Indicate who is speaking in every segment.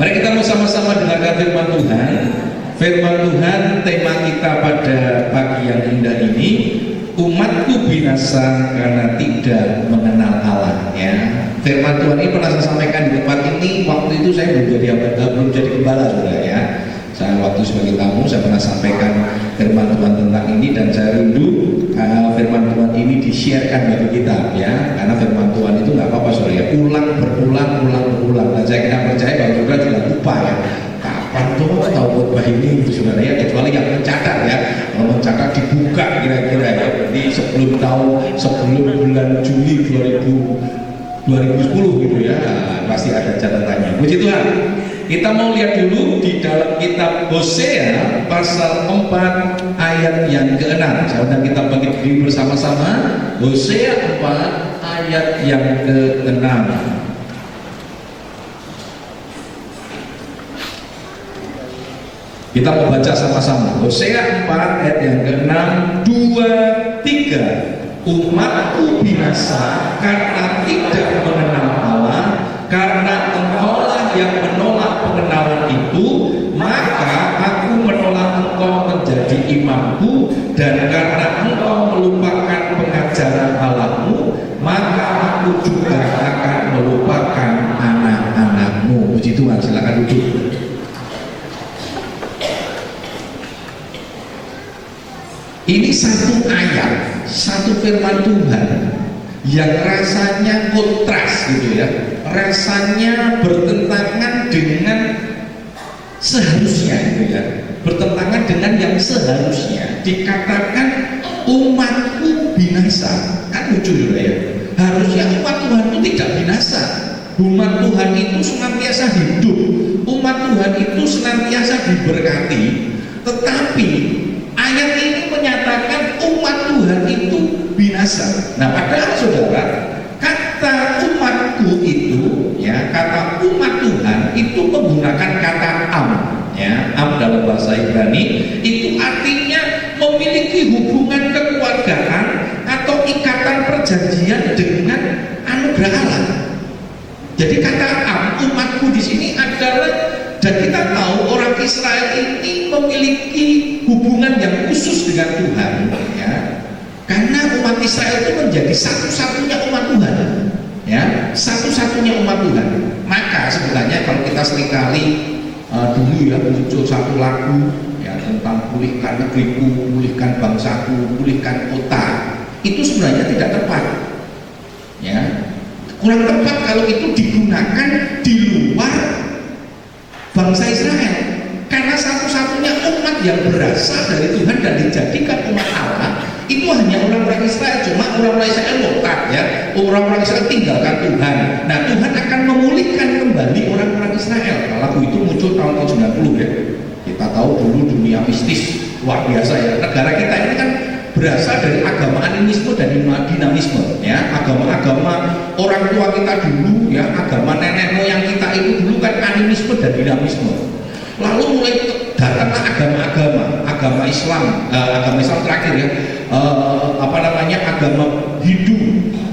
Speaker 1: Mari kita mau sama-sama dengarkan firman Tuhan. Firman Tuhan, tema kita pada pagi yang indah ini, umatku binasa karena tidak mengenal Allah. Ya, firman Tuhan ini pernah saya sampaikan di tempat ini. Waktu itu saya belum jadi gembala, saudara ya. Saya waktu sebagai tamu saya pernah sampaikan firman Tuhan tentang ini, dan saya rindu firman Tuhan ini di-sharekan bagi kita ya, karena firman Tuhan itu nggak apa-apa saudara ya, berulang. Dan saya kira percaya bahwa saudara tidak lupa ya, kapan tuh tahu khotbah ini itu saudara ya, kecuali yang mencatat ya. Kalau mencatat dibuka kira-kira ya, jadi sebelum bulan Juli 2010 gitu ya, pasti ada catatannya. Puji Tuhan. Kita mau lihat dulu di dalam kitab Hosea pasal 4 ayat yang ke-6. Saya undang kita bangkit berdiri bersama-sama. Hosea 4 ayat yang ke-6. Kita mau baca sama-sama. Hosea 4 ayat yang ke-6, 2, 3. Umatku binasa karena tidak mengenal Allah, karena engkaulah yang menolak pengenalan itu, maka aku menolak engkau menjadi imamku, dan karena engkau melupakan pengajaran Allahmu, maka aku juga akan melupakan anak-anakmu. Puji Tuhan, silakan duduk. Ini satu ayat, satu firman Tuhan yang rasanya kontras gitu ya, rasanya bertentangan dengan seharusnya gitu ya, bertentangan dengan yang seharusnya. Dikatakan umatku binasa, kan lucu juga ya, harusnya umat Tuhan itu tidak binasa. Umat Tuhan itu senantiasa hidup, umat Tuhan itu senantiasa diberkati. Tetapi ayat ini menyatakan umat Tuhan itu binasa. Nah, padahal saudara, kata umatku itu ya, kata umat Tuhan itu menggunakan kata am ya. Am dalam bahasa Ibrani itu artinya memiliki hubungan kekeluargaan atau ikatan perjanjian dengan anugerah Allah. Jadi kata am, umatku di sini adalah, dan kita tahu orang Israel ini memiliki hubungan yang khusus dengan Tuhan ya, karena umat Israel itu menjadi satu-satunya umat Tuhan ya, satu-satunya umat Tuhan. Maka sebenarnya kalau kita seringkali dulu ya muncul satu lagu ya tentang pulihkan negeriku, pulihkan bangsaku, pulihkan kota, itu sebenarnya tidak tepat ya, kurang tepat kalau itu digunakan di luar bangsa Israel, karena satu-satunya umat yang berasal dari Tuhan dan dijadikan umat Allah itu hanya orang-orang Israel. Cuma orang-orang Israel murtad ya, orang-orang Israel tinggalkan Tuhan. Nah, Tuhan akan memulihkan kembali orang-orang Israel. Nah, lagu itu muncul tahun 90 ya. Kita tahu dulu dunia mistis luar biasa ya. Negara kita ini kan berasal dari agama animisme dan dinamisme ya, agama-agama orang tua kita dulu ya, agama nenek moyang kita itu dulu kan animisme dan dinamisme. Lalu mulai datanglah agama Islam, agama Islam terakhir ya, agama Hindu,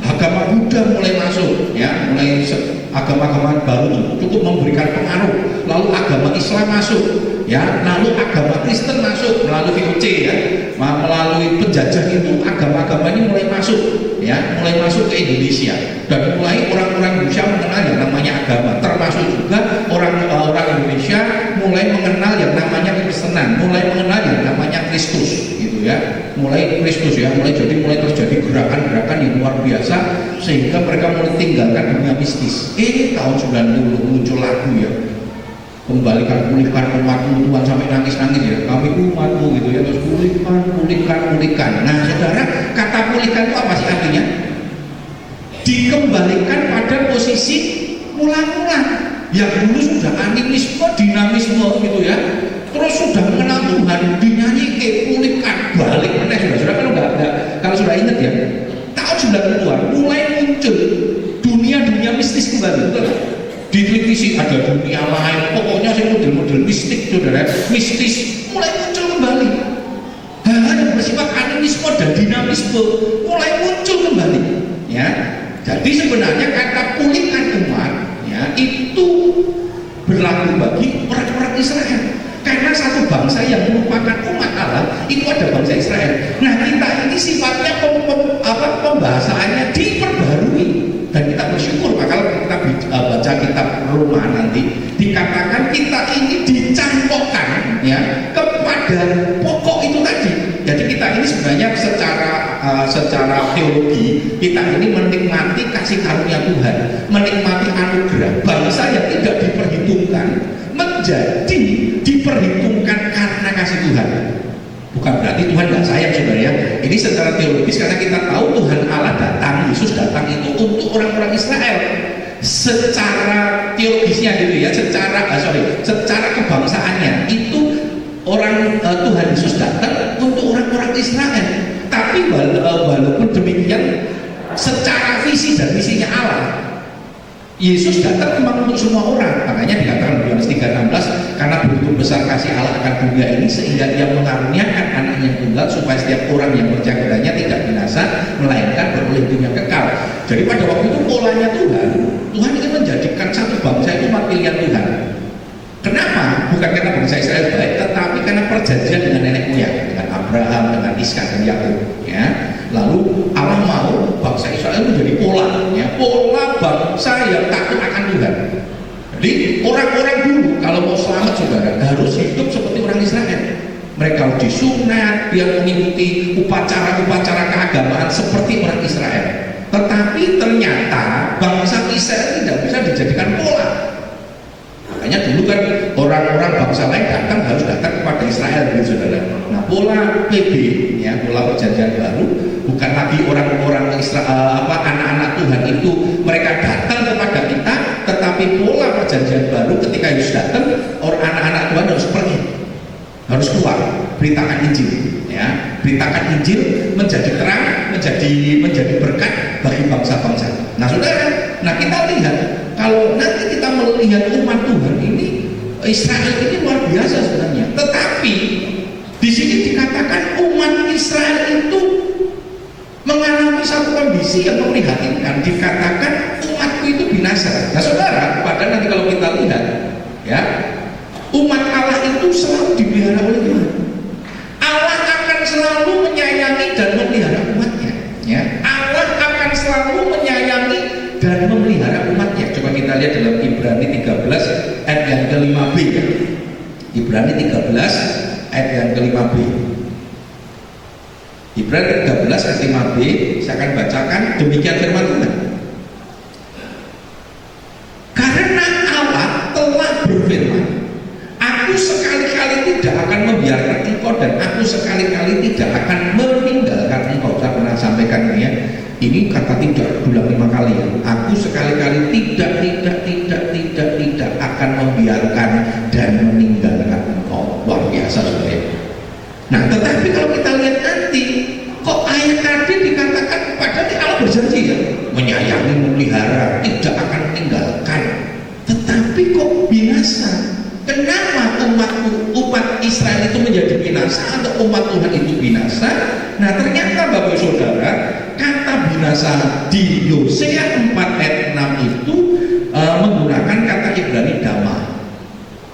Speaker 1: agama Buddha mulai masuk ya, mulai agama-agama baru cukup memberikan pengaruh. Lalu agama Islam masuk ya, lalu agama Kristen masuk melalui VOC ya, melalui penjajah itu agama-agama ini mulai masuk ya, mulai masuk ke Indonesia, dan mulai orang-orang Indonesia mengenal yang namanya agama, termasuk juga orang Indonesia mulai mengenal yang namanya Kristenan, mulai mengenal yang namanya Kristus gitu ya, mulai Kristus ya, mulai terjadi gerakan-gerakan yang luar biasa sehingga mereka mulai tinggalkan dunia mistis. Tahun 90 muncul lagu ya, pulihkan umatmu, Tuhan sampai nangis-nangis ya, kami umatmu gitu ya, terus pulihkan. Nah saudara, kata pulihkan itu apa sih artinya? Dikembalikan pada posisi mula-mula yang dulu sudah animisme, dinamisme gitu ya, terus sudah mengenal Tuhan, dinyanyi pulihkan, balik meneh. Saudara kalau sudah ingat ya, tahun 90-an mulai muncul dunia mistis kembali, betul? Di televisi ada dunia lain, pokoknya sih model-model mistik, saudara, mistis mulai muncul kembali. Hal-hal yang bersifat animisme dan dinamisme mulai muncul kembali ya. Jadi sebenarnya kata pulihkan umat ya, itu berlaku bagi orang-orang Israel. Karena satu bangsa yang merupakan umat Allah itu ada bangsa Israel. Nah, kita ini sifatnya pembahasaannya diperbarui, dan kita bersyukur kalau kita baca kitab Roma nanti dikatakan kita ini dicangkokkan ya kepada pokok itu tadi. Jadi kita ini sebenarnya secara teologi kita ini menikmati kasih karunia Tuhan, menikmati anugerah bangsa yang tidak diperhitungkan menjadi diperhitungkan karena kasih Tuhan. Bukan berarti Tuhan nggak sayang, saudara ya. Ini secara teologis karena kita tahu Tuhan Allah datang, Yesus datang itu untuk orang-orang Israel. Secara teologisnya gitu ya, secara kebangsaannya itu Tuhan Yesus datang untuk orang-orang Israel. Tapi walaupun demikian, secara visi dan misinya Allah, Yesus datang memang untuk semua orang. Makanya dikatakan Yohanes 3:16, karena begitu besar kasih Allah akan dunia ini sehingga Dia mengaruniakan anaknya yang tunggal supaya setiap orang yang percaya kepadanya tidak binasa melainkan beroleh hidup yang kekal. Jadi pada waktu itu polanya Tuhan ingin menjadikan satu bangsa itu umat pilihan Tuhan. Kenapa? Bukan karena bangsa Israel baik, tetapi karena perjanjian dengan nenek moyang, dengan Abraham, dengan Ishak dan Yakub. Ya. Lalu Allah mau bangsa Israel menjadi pola bangsa yang takut akan Tuhan. Jadi orang-orang dulu kalau mau selamat, saudara, harus hidup seperti orang Israel. Mereka disunat, dia mengikuti upacara-upacara keagamaan seperti orang Israel. Tetapi ternyata bangsa Israel tidak bisa dijadikan pola. Makanya dulu kan orang-orang bangsa lain harus datang kepada Israel, gitu, saudara. Nah, pola PB, ya, pola perjanjian baru, bukan lagi orang-orang Israel, anak-anak Tuhan itu mereka datang kepada kita, tetapi pola perjanjian baru ketika Yesus datang, anak-anak Tuhan harus pergi, harus keluar, beritakan Injil, ya, beritakan Injil menjadi terang, menjadi berkat bagi bangsa-bangsa. Nah, saudara, kita lihat kalau nanti kita melihat umat Tuhan ini, Israel ini luar biasa sebenarnya. Tetapi di sini dikatakan umat Israel itu mengalami satu kondisi yang memprihatinkan. Dikatakan umatku itu binasa. Nah, saudara, padahal nanti kalau kita lihat, ya, umat Allah itu selalu dipelihara oleh Tuhan. Allah akan selalu menyayangi dan memelihara umatnya. Ya, Allah akan selalu menyayangi dan memelihara umatnya. Coba kita lihat dalam Ibrani 13 ayat yang ke-5b, ya. Ibrani 13 ayat yang ke-5b. Ibrani 13 ayat 5b, saya akan bacakan demikian firman Tuhan. Karena Allah telah berfirman, aku sekali-kali tidak akan membiarkan engkau dan aku sekali-kali tidak akan meninggalkan engkau. Saya pernah sampaikan ini, ya. Ini kata tidak berulang 5 kali, ya. Aku sekali-kali tidak akan membiarkan dan meninggalkan engkau. Luar biasa, saudara. Nah, tetapi kalau kita lihat nanti, kok ayat tadi dikatakan padahal Allah berjanji, ya, menyayangi, memelihara, tidak akan meninggalkan. Tetapi kok binasa? Kenapa umat Israel itu menjadi binasa atau umat Tuhan itu binasa? Nah, ternyata Bapak Saudara, kata binasa di Hosea 4 ayat 6 itu menggunakan kata Ibrani dama.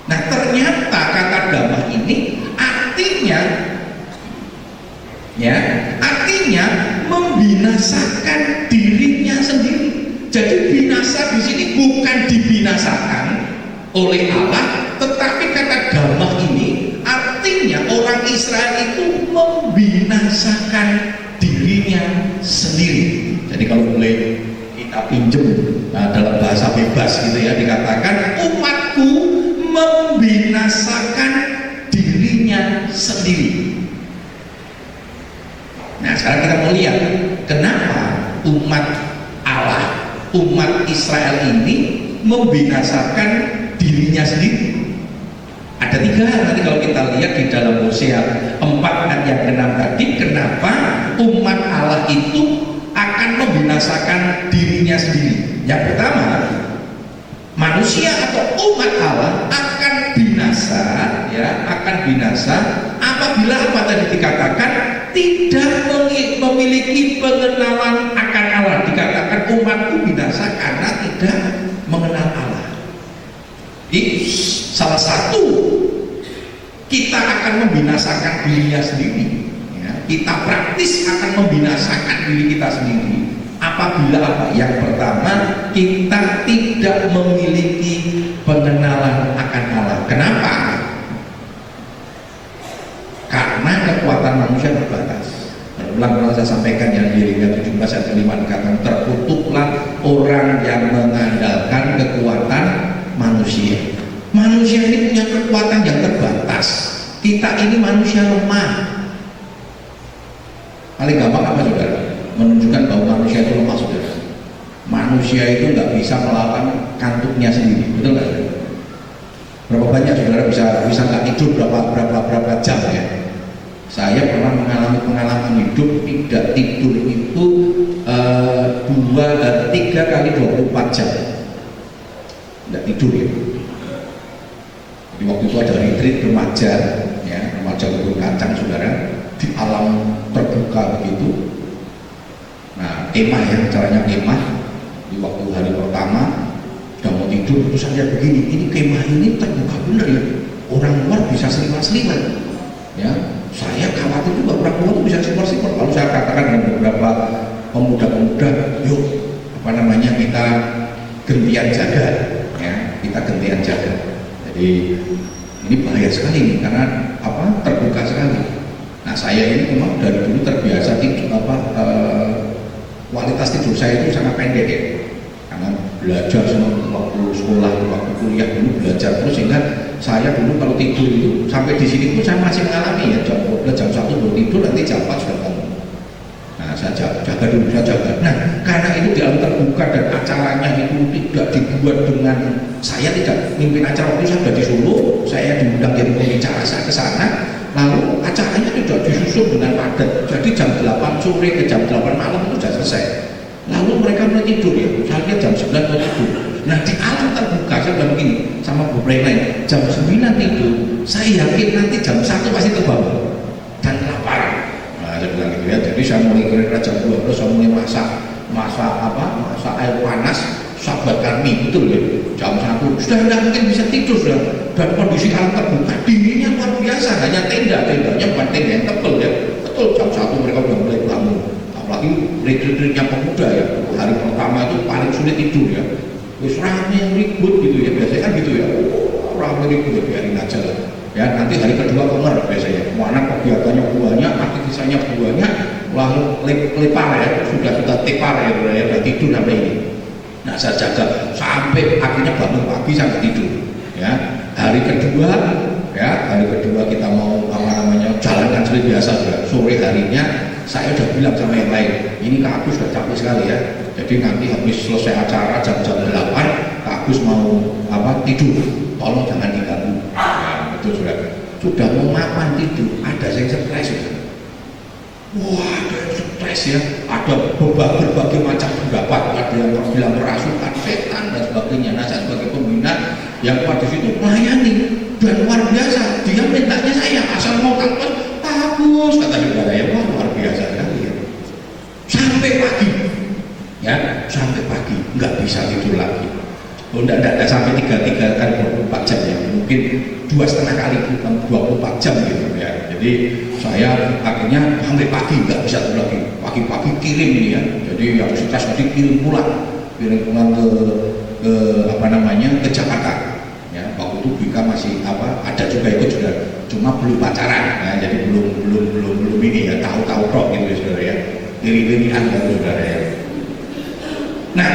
Speaker 1: Nah, ternyata kata dama ini artinya membinasakan dirinya sendiri. Jadi binasa di sini bukan dibinasakan oleh Allah, tetapi kata damah ini artinya orang Israel itu membinasakan dirinya sendiri. Jadi kalau boleh kita pinjam dalam bahasa bebas gitu, ya, dikatakan umatku membinasakan dirinya sendiri. Nah, sekarang kita mau lihat kenapa umat Allah, umat Israel ini membinasakan dirinya sendiri. Ada 3 hal nanti kalau kita lihat di dalam Hosea 4 ayat yang ke-6 tadi, kenapa umat Allah itu akan membinasakan dirinya sendiri. Yang pertama, manusia atau umat Allah akan binasa, ya, akan binasa apabila apa tadi dikatakan tidak memiliki pengenalan akan Allah. Dikatakan umatku binasa karena tidak mengenal Allah. salah satu kita akan membinasakan dirinya sendiri, ya. Kita praktis akan membinasakan diri kita sendiri apabila apa? Yang pertama, kita tidak memiliki pengenalan akan Allah. Kenapa? Karena kekuatan manusia terbatas. Berulang-ulang saya sampaikan yang di Yeremia 17 ayat 5 dikatakan, terkutuklah orang yang mengandalkan kekuatan manusia. Manusia ini punya kekuatan yang terbatas. Kita ini manusia lemah. Paling gampang apa saudara? Menunjukkan bahwa manusia itu lemah saudara. Manusia itu nggak bisa melawan kantuknya sendiri, betul nggak? Berapa banyak saudara bisa nggak tidur berapa jam ya? Saya pernah mengalami pengalaman hidup tidak tidur itu 3 kali 24 jam. Tidak tidur ya. Di waktu itu ada retreat remaja, ya, remaja kebun kacang saudara, di alam terbuka begitu. Nah, kemah ya, caranya kemah. Di waktu hari pertama sudah mau tidur, terus saya begini, ini kemah ini terbuka benar ya, orang luar bisa seliwat-seliwat, ya. Saya khawatir juga orang luar bisa seliwat-seliwat. Lalu saya katakan dengan beberapa pemuda-pemuda, yuk, apa namanya, kita gantian jaga, ya, kita gantian jaga. Jadi ini bahaya sekali nih, karena apa, terbuka sekali. Nah, saya ini memang dari dulu terbiasa tidur kualitas tidur saya itu sangat pendek ya, karena belajar semua waktu sekolah, waktu kuliah dulu belajar terus, sehingga saya dulu kalau tidur itu sampai di sini pun saya masih mengalami ya, jam 12 jam 1 baru tidur, nanti jam 4 sudah bangun. Nah, saya jaga dulu, saya jaga. Nah, karena itu di alam terbuka dan acaranya itu tidak dibuat dengan, saya tidak mimpin acara waktu saya sudah di Solo, saya diundang jadi pembicara, saya ke sana, lalu acaranya tidak disusun dengan padat, jadi jam 8 sore ke jam 8 malam itu sudah selesai. Lalu mereka mulai tidur ya, saya lihat jam 9 mulai tidur. Nah, di alam terbuka saya bilang begini sama beberapa yang lain, jam 9 tidur, saya yakin nanti jam 1 pasti terbangun dan kelaparan. Nah, saya bilang gitu ya, jadi saya mulai kira-kira jam 12 saya mulai masak air panas, sahabat kami, betul ya, jam 1 sudah tidak mungkin bisa tidur sudah, dan kondisi alam terbuka dinginnya luar biasa, hanya tendanya bukan tenda yang tebal ya, betul jam 1 mereka sudah mulai bangun. Apalagi retreat-retreatnya pemuda ya, hari pertama itu paling sulit tidur ya, wis rame yang ribut gitu ya, biasanya kan gitu ya, rame ribut ya, biarin aja lah ya, nanti hari kedua kelar biasanya, mana kegiatannya banyak, aktivitasnya banyak, lalu lepar ya, sudah tepar ya, udah tidur sampai ini. Nah, saya jaga sampai akhirnya bangun pagi sampai tidur ya. Hari kedua kita mau jalankan seperti biasa sudah. Sore harinya saya sudah bilang sama yang lain, ini Kak Agus sudah capek sekali ya, jadi nanti habis selesai acara jam 8 Kak Agus mau tidur, tolong jangan diganggu. Nah, itu sudah mau mapan tidur, ada yang stres ya. Wah, ada yang stres ya, ada berbagai macam pendapat, ada yang bilang merasukan setan dan sebagainya. Nah, saya sebagai pembina yang pada situ melayani, dan luar biasa, dia mintanya saya asal mau kapan bagus, kata saudara ya, wah luar biasa sekali ya. Sampai pagi ya, sampai pagi nggak bisa tidur lagi. Oh, enggak sampai 3 kali 24 jam ya, mungkin 2,5 kali 24 jam gitu ya. Jadi saya akhirnya sampai pagi nggak bisa tidur lagi, pagi-pagi kirim ini ya, jadi yang sukses tadi kirim pulang ke Jakarta ya. Waktu itu Bika masih ada juga ikut juga, cuma belum pacaran ya, jadi belum ini ya, tahu kok gitu ya saudara ya, iri-irian kan saudara ya. Nah,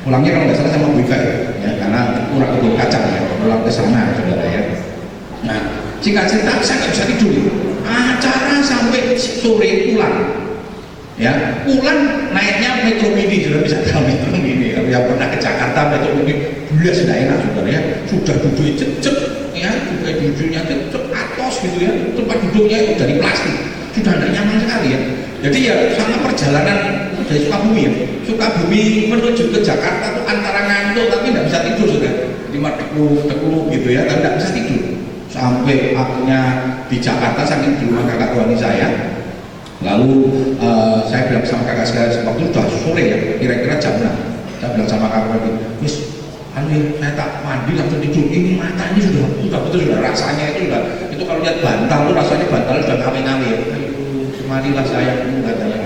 Speaker 1: pulangnya kalau nggak salah sama Bika ya, karena kurang kebun kacang ya, pulang ke sana saudara ya. Nah, singkat cerita saya nggak bisa tidur, acara sampai sore pulang ya, pulang naiknya Metro Mini, sudah bisa tahu Metro Mini ya, yang pernah ke Jakarta Metro Mini bulan sudah enak saudara ya, sudah duduk cecep ya, sudah duduknya cecep atos gitu ya, tempat duduknya itu dari plastik, sudah tidak nyaman sekali ya. Jadi ya sama perjalanan dari Sukabumi ya, Sukabumi menuju ke Jakarta itu antara ngantuk tapi tidak bisa tidur sudah, jadi tekuk gitu ya, tapi tidak bisa tidur. Sampai akhirnya di Jakarta saking di rumah kakak tuani saya, lalu saya bilang sama kakak saya, waktu itu sudah sore ya, kira-kira jam 6, saya bilang sama kakak tadi, Miss, saya tak mandi langsung tidur, ini mata ini sudah betul sudah rasanya itu kalau lihat bantal tuh rasanya bantal sudah ngawe-ngawe. Marilah sayangku katanya.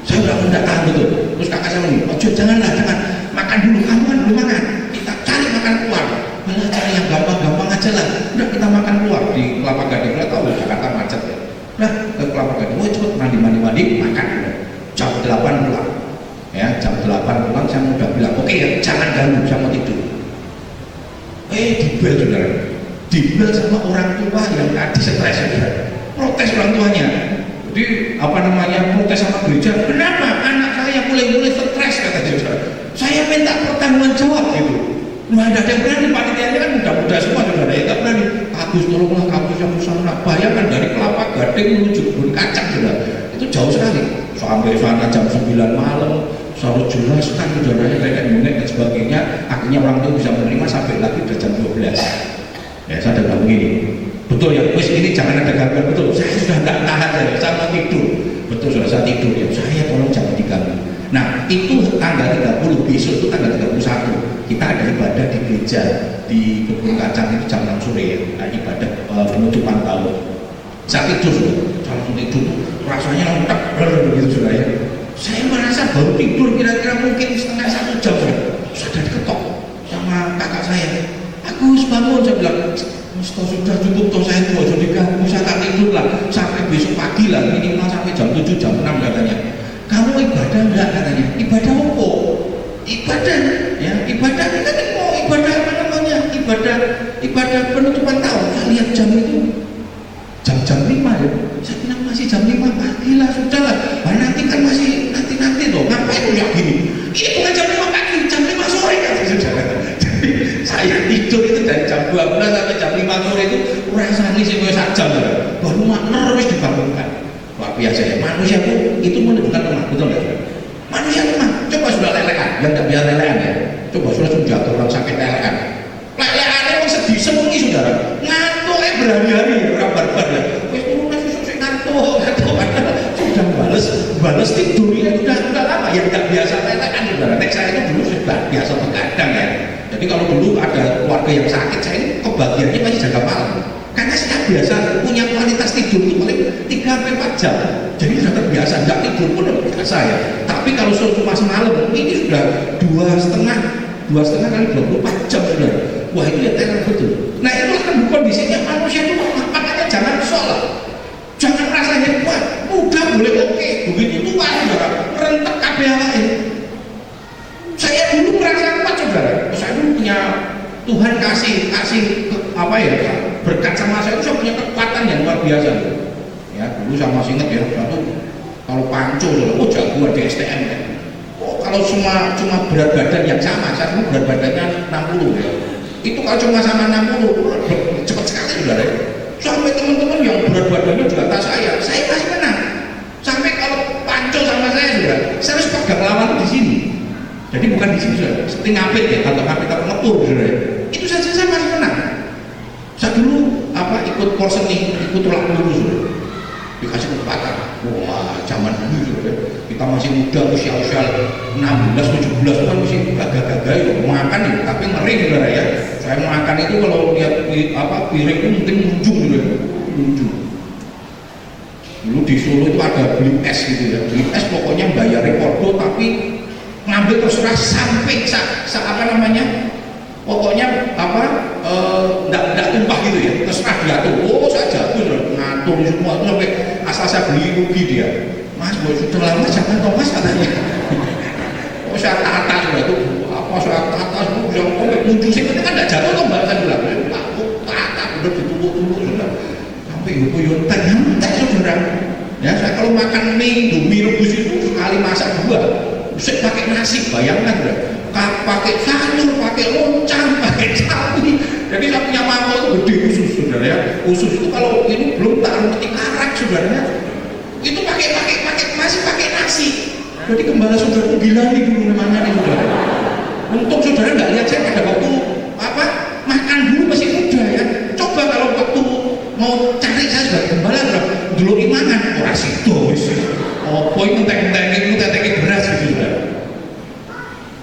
Speaker 1: Saya udah tahu betul. Terus kakak saya bilang, ojo jangan makan dulu, kamu kan belum makan. Kita cari makan keluar. Malah cari yang gampang-gampang aja lah. Udah kita makan keluar di Kelapa Gading. Kita tahu Jakarta macet ya. Nah ke Kelapa Gading, cepet mandi makan. Jam 8 pulang. Ya jam 8 pulang saya udah bilang, oke ya jangan ganggu, saya mau tidur. Dibel saudara. Dibel sama orang tua yang tadi stres saudara. Protes orang tuanya. Jadi protes sama gereja. Kenapa anak saya mulai stres kata saudara. Saya minta pertanggungan jawab gitu. Nggak ada yang berani, panitianya kan muda-muda semua saudara. Ya nggak berani. Agus tolonglah kamu yang usaha. Bayangkan dari Kelapa Gading menuju Kebun Kacang saudara. Itu jauh sekali. Sampai sana jam 9 malam. Saya harus jelaskan saudaranya kayak dan sebagainya. Akhirnya orang tua bisa menerima sampai lagi udah jam 12. Ya saya bilang begini. Betul ya, wis ini jangan ada gangguan, betul. Saya sudah nggak tahan saya mau tidur. Betul sudah saya tidur ya. Saya tolong jangan diganggu. Nah itu tanggal 30 besok itu tanggal 31 kita ada ibadah di gereja di Kebun Kacang itu jam 6 sore ya. Nah, ibadah penutupan tahun. Saya tidur, saya tidur rasanya lengkap begitu sudah ya. Saya merasa baru tidur kira-kira mungkin setengah 1 jam sudah diketok sama kakak saya. Agus bangun, saya bilang sudah cukup toh saya tua jadi kamu saya tak tidur lah sampai besok pagi lah minimal sampai jam 7 jam 6 katanya. Kamu ibadah enggak katanya? Ibadah apa? Ibadah ya ibadah kita kan mau ibadah apa namanya ibadah penutupan tahun. Saya lihat jam itu jam 5 ya. Saya bilang masih jam 5 pagi lah sudah lah. Nanti kan masih nanti toh ngapain kayak gini? Ini bukan jam 5 pagi jam 5 sore kan saudara. Saya tidur itu dari jam 12 sampai jam 5 sore itu rasanya sih gue jam baru nerus dibangunkan. Luar biasa ya, manusia itu menunjukkan lemah, betul nggak? Manusia lemah, coba sudah lelekan, yang nggak biasa lelekan ya. Coba sudah orang sakit lelekan. Lelekan orang sedih semunyi saudara, ngantuk berhari-hari orang barbar ya. Wes turun susuk ngantuk, sudah balas tidur ya sudah lama ya nggak biasa lelekan saudara. Nek saya itu dulu sudah biasa begadang ya. Jadi kalau dulu ada keluarga yang sakit, saya ini kebagiannya masih jaga malam. Karena saya biasa punya kualitas tidur itu paling 3-4 jam. Jadi sudah terbiasa, nggak tidur pun biasa ya. Tapi kalau cuma semalam, ini sudah 2,5 kali 24 jam sudah. Wah itu ya teror betul. Nah itu kan kondisinya manusia itu makanya jangan sholat. Jangan rasanya kuat, mudah boleh oke. Begitu tua saudara, rentek kabeh lain. Saya dulu merasa kuat saudara. Saya dulu punya Tuhan kasih berkat sama saya itu saya punya kekuatan yang luar biasa. Ya dulu saya masih ingat ya satu kalau panco jagoan di STM ya. Kalau cuma berat badan yang sama, saya dulu berat badannya 60 ya. Itu kalau cuma sama 60 cepat sekali saudara. Sampai teman-teman yang berat badannya di atas saya masih menang. Sampai kalau panco sama saya harus pegang lawan di sini. Jadi bukan di sini saudara, seperti ngapit ya, atau ngapit atau ngepur saudara. Itu saja saya masih menang. Saya dulu ikut porseni, ikut tulang peluru saudara. Dikasih kekuatan. Wah, zaman dulu saudara. Kita masih muda, usia 16, 17 kan masih gagah-gagah ya, makan ya, tapi ngeri saudara ya. Saya makan itu kalau lihat piring itu mungkin munjung saudara, munjung. Dulu di Solo itu ada beli es gitu ya, beli es pokoknya bayar rekordo tapi ngambil terserah sampai pokoknya enggak tumpah gitu ya, terserah dia tuh. Saya jago ngatur semua itu sampai asal saya beli rugi dia. Mas sudah lama jangan toh mas katanya. Saya tata sudah itu saya tata sudah sampai muncul sih kan enggak jatuh toh mbak saya bilang tata udah ditumpuk-tumpuk sudah sampai yuk tanya saudara ya. Saya kalau makan mie rebus itu sekali masak 2 usik pakai nasi, bayangkan pakai sayur, pakai loncang, pakai cabai. Jadi saya punya mangkok itu gede usus saudara ya. Usus itu kalau ini belum tak reti karak saudaranya. Itu pakai masih pakai nasi. Jadi kembali saudara itu gila nih dulu namanya nih saudara. Untung saudara nggak lihat saya pada waktu makan dulu masih muda ya. Coba kalau waktu mau cari saya sebagai gembala dulu imangan orang sido. Poin mentek-mentek beras gitu kan.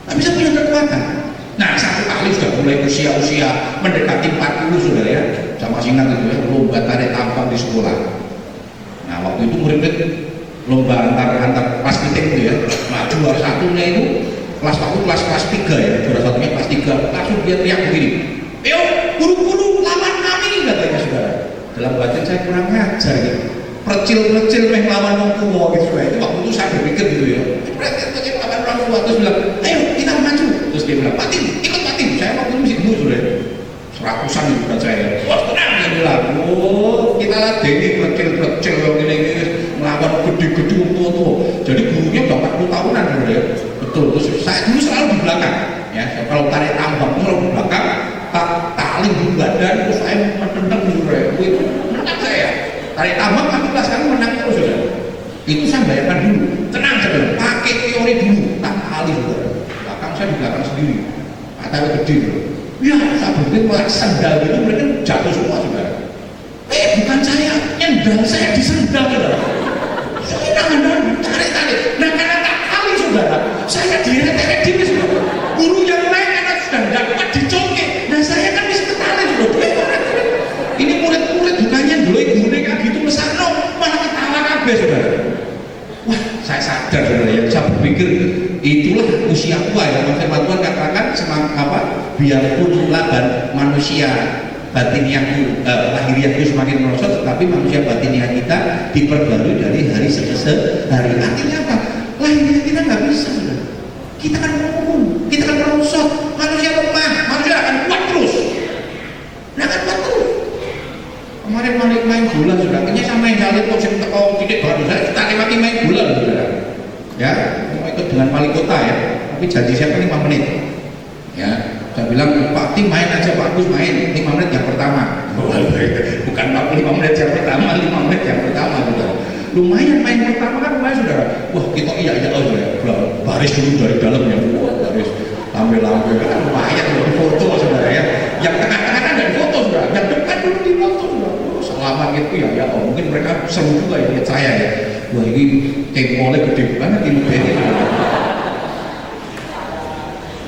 Speaker 1: Tapi saya punya kekuatan. Nah satu kali sudah mulai usia mendekati 40 sudah ya, saya masih ingat itu ya, lomba tarik tambang di sekolah. Nah waktu itu murid-murid lomba antar kelas meeting itu ya, nah juara satunya itu kelas waktu kelas 3 ya, juara satunya kelas 3, langsung dia teriak begini, ayo guru-guru lawan kami, katanya saudara. Dalam batin saya kurang ngajar gitu, percil lawan orang tua gitu ya. Itu waktu itu saya berpikir gitu ya, percil lawan orang tua, terus bilang ayo kita maju, terus dia bilang Patin, ikut Patin. Saya waktu itu masih gemuk sudah seratusan itu bukan saya, wah tenang, dia bilang oh kita ladeni percil ini melawan gede-gede tua. Jadi gurunya udah 40 tahunan ya, betul. Terus saya dulu selalu di belakang ya, kalau tarik tambang selalu di belakang, tali di badan, terus saya menendang dulu ya, itu menang saya. Tarik tambang aku kelas kali menang terus sudah. Itu saya bayangkan dulu, tenang saja, pakai teori dulu, tak tali sudah. Belakang saya di belakang sendiri, atau gede. Ya, saya berpikir malah sendal itu mereka jatuh semua sudah. Bukan saya, nyendal saya di sendal sudah. Saya nangan tarik. Nah karena tak kali saudara, saya direk-rek diri sudah. Guru yang lain karena sudah tidak kuat dicongkek. Nah saya kan bisa ketarik sudah. Ini murid-murid bukannya dulu guru kayak gitu mesano, malah ketawa kabeh saudara. Wah, saya sadar saudara ya, saya berpikir itulah usia tua ya. Firman Tuhan katakan biarpun laban manusia batiniahku, lahiriahku semakin merosot, tetapi manusia batiniah kita diperbarui dari hari ke hari. Artinya apa? Lahiriah kita nggak bisa sudah. Kita kan ngomong, kita kan merosot, manusia lemah, manusia akan kuat terus. Nah kan kuat terus. Kemarin main bola sudah, kayaknya sama yang kali kok sing teko titik baru saya kita mati main bola sudah. Ya, mau ikut dengan wali kota ya, tapi janji siapa 5 menit. Ya, saya bilang Pak Tim main aja, Pak Agus main 5 menit yang pertama. Bukan 45 menit yang pertama, 5 menit yang pertama saudara. Lumayan main pertama kan lumayan saudara. Wah kita iya aja ya, baris dulu dari dalam ya, baris lambe-lambe kan lumayan di foto saudara ya. Yang tengah-tengah kan dari foto saudara, yang depan dulu di foto saudara. Selama gitu ya, mungkin mereka seru juga ya lihat saya ya. Wah ini tempolnya gede banget ini bedanya.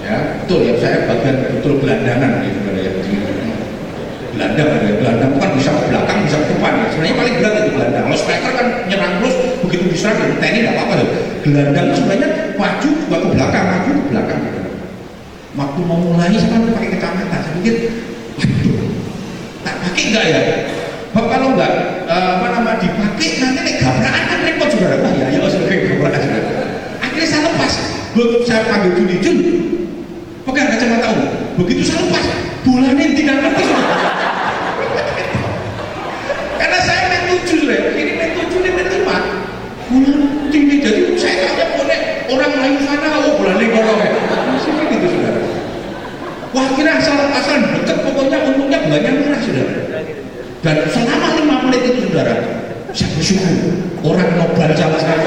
Speaker 1: Ya betul ya, saya bagian betul gelandangan gitu ya. Gelandang kan bisa ke belakang, bisa ke depan ya. Sebenarnya paling berat itu gelandang. Kalau striker kan nyerang terus, begitu diserang dari TNI tidak apa-apa tuh. Gelandang itu sebenarnya maju juga ke belakang, maju ke belakang. Waktu mau mulai saya pakai kacamata, saya pikir, tak pakai enggak ya? Kalau enggak dipakai nanti nek gabrakan kan repot juga. Wah ya sebagai gabrakan juga. Akhirnya saya lepas. Begitu saya panggil Jun, pegang kacamata Om. Begitu saya lepas, bolanya tidak ngerti sudah. Karena saya main 7 ya, ini main 7 ini main 5. Bola tinggi, jadi saya tanya boleh orang lain sana, bolanya gorong ya. Sini gitu saudara. Wah kira asal deket pokoknya untungnya banyak merah saudara. Dan selama 5 menit itu saudara, saya bersyukur orang nobar sama sekali.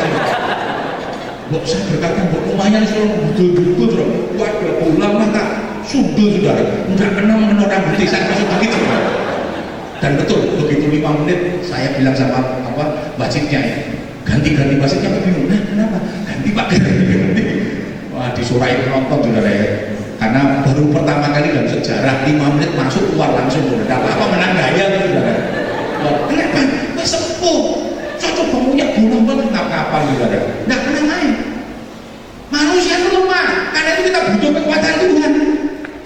Speaker 1: Saya berkata, lumayan selalu betul-betul waduh, pulang mata sudul saudara, nggak pernah mengenal orang putih, saya masih begitu saudara. Dan betul, begitu 5 menit saya bilang sama wasitnya ya, ganti wasitnya, aku bingung, nah kenapa? Ganti pak, ganti. Wah disurai penonton saudara ya, karena baru pertama kali dalam sejarah 5 menit masuk keluar langsung saudara, apa menang gaya saudara. Kenapa? Wah sepuh, cocok bangunnya bunuh banget kapan saudara. Nggak pernah main. Manusia itu lemah, karena itu kita butuh kekuatan Tuhan.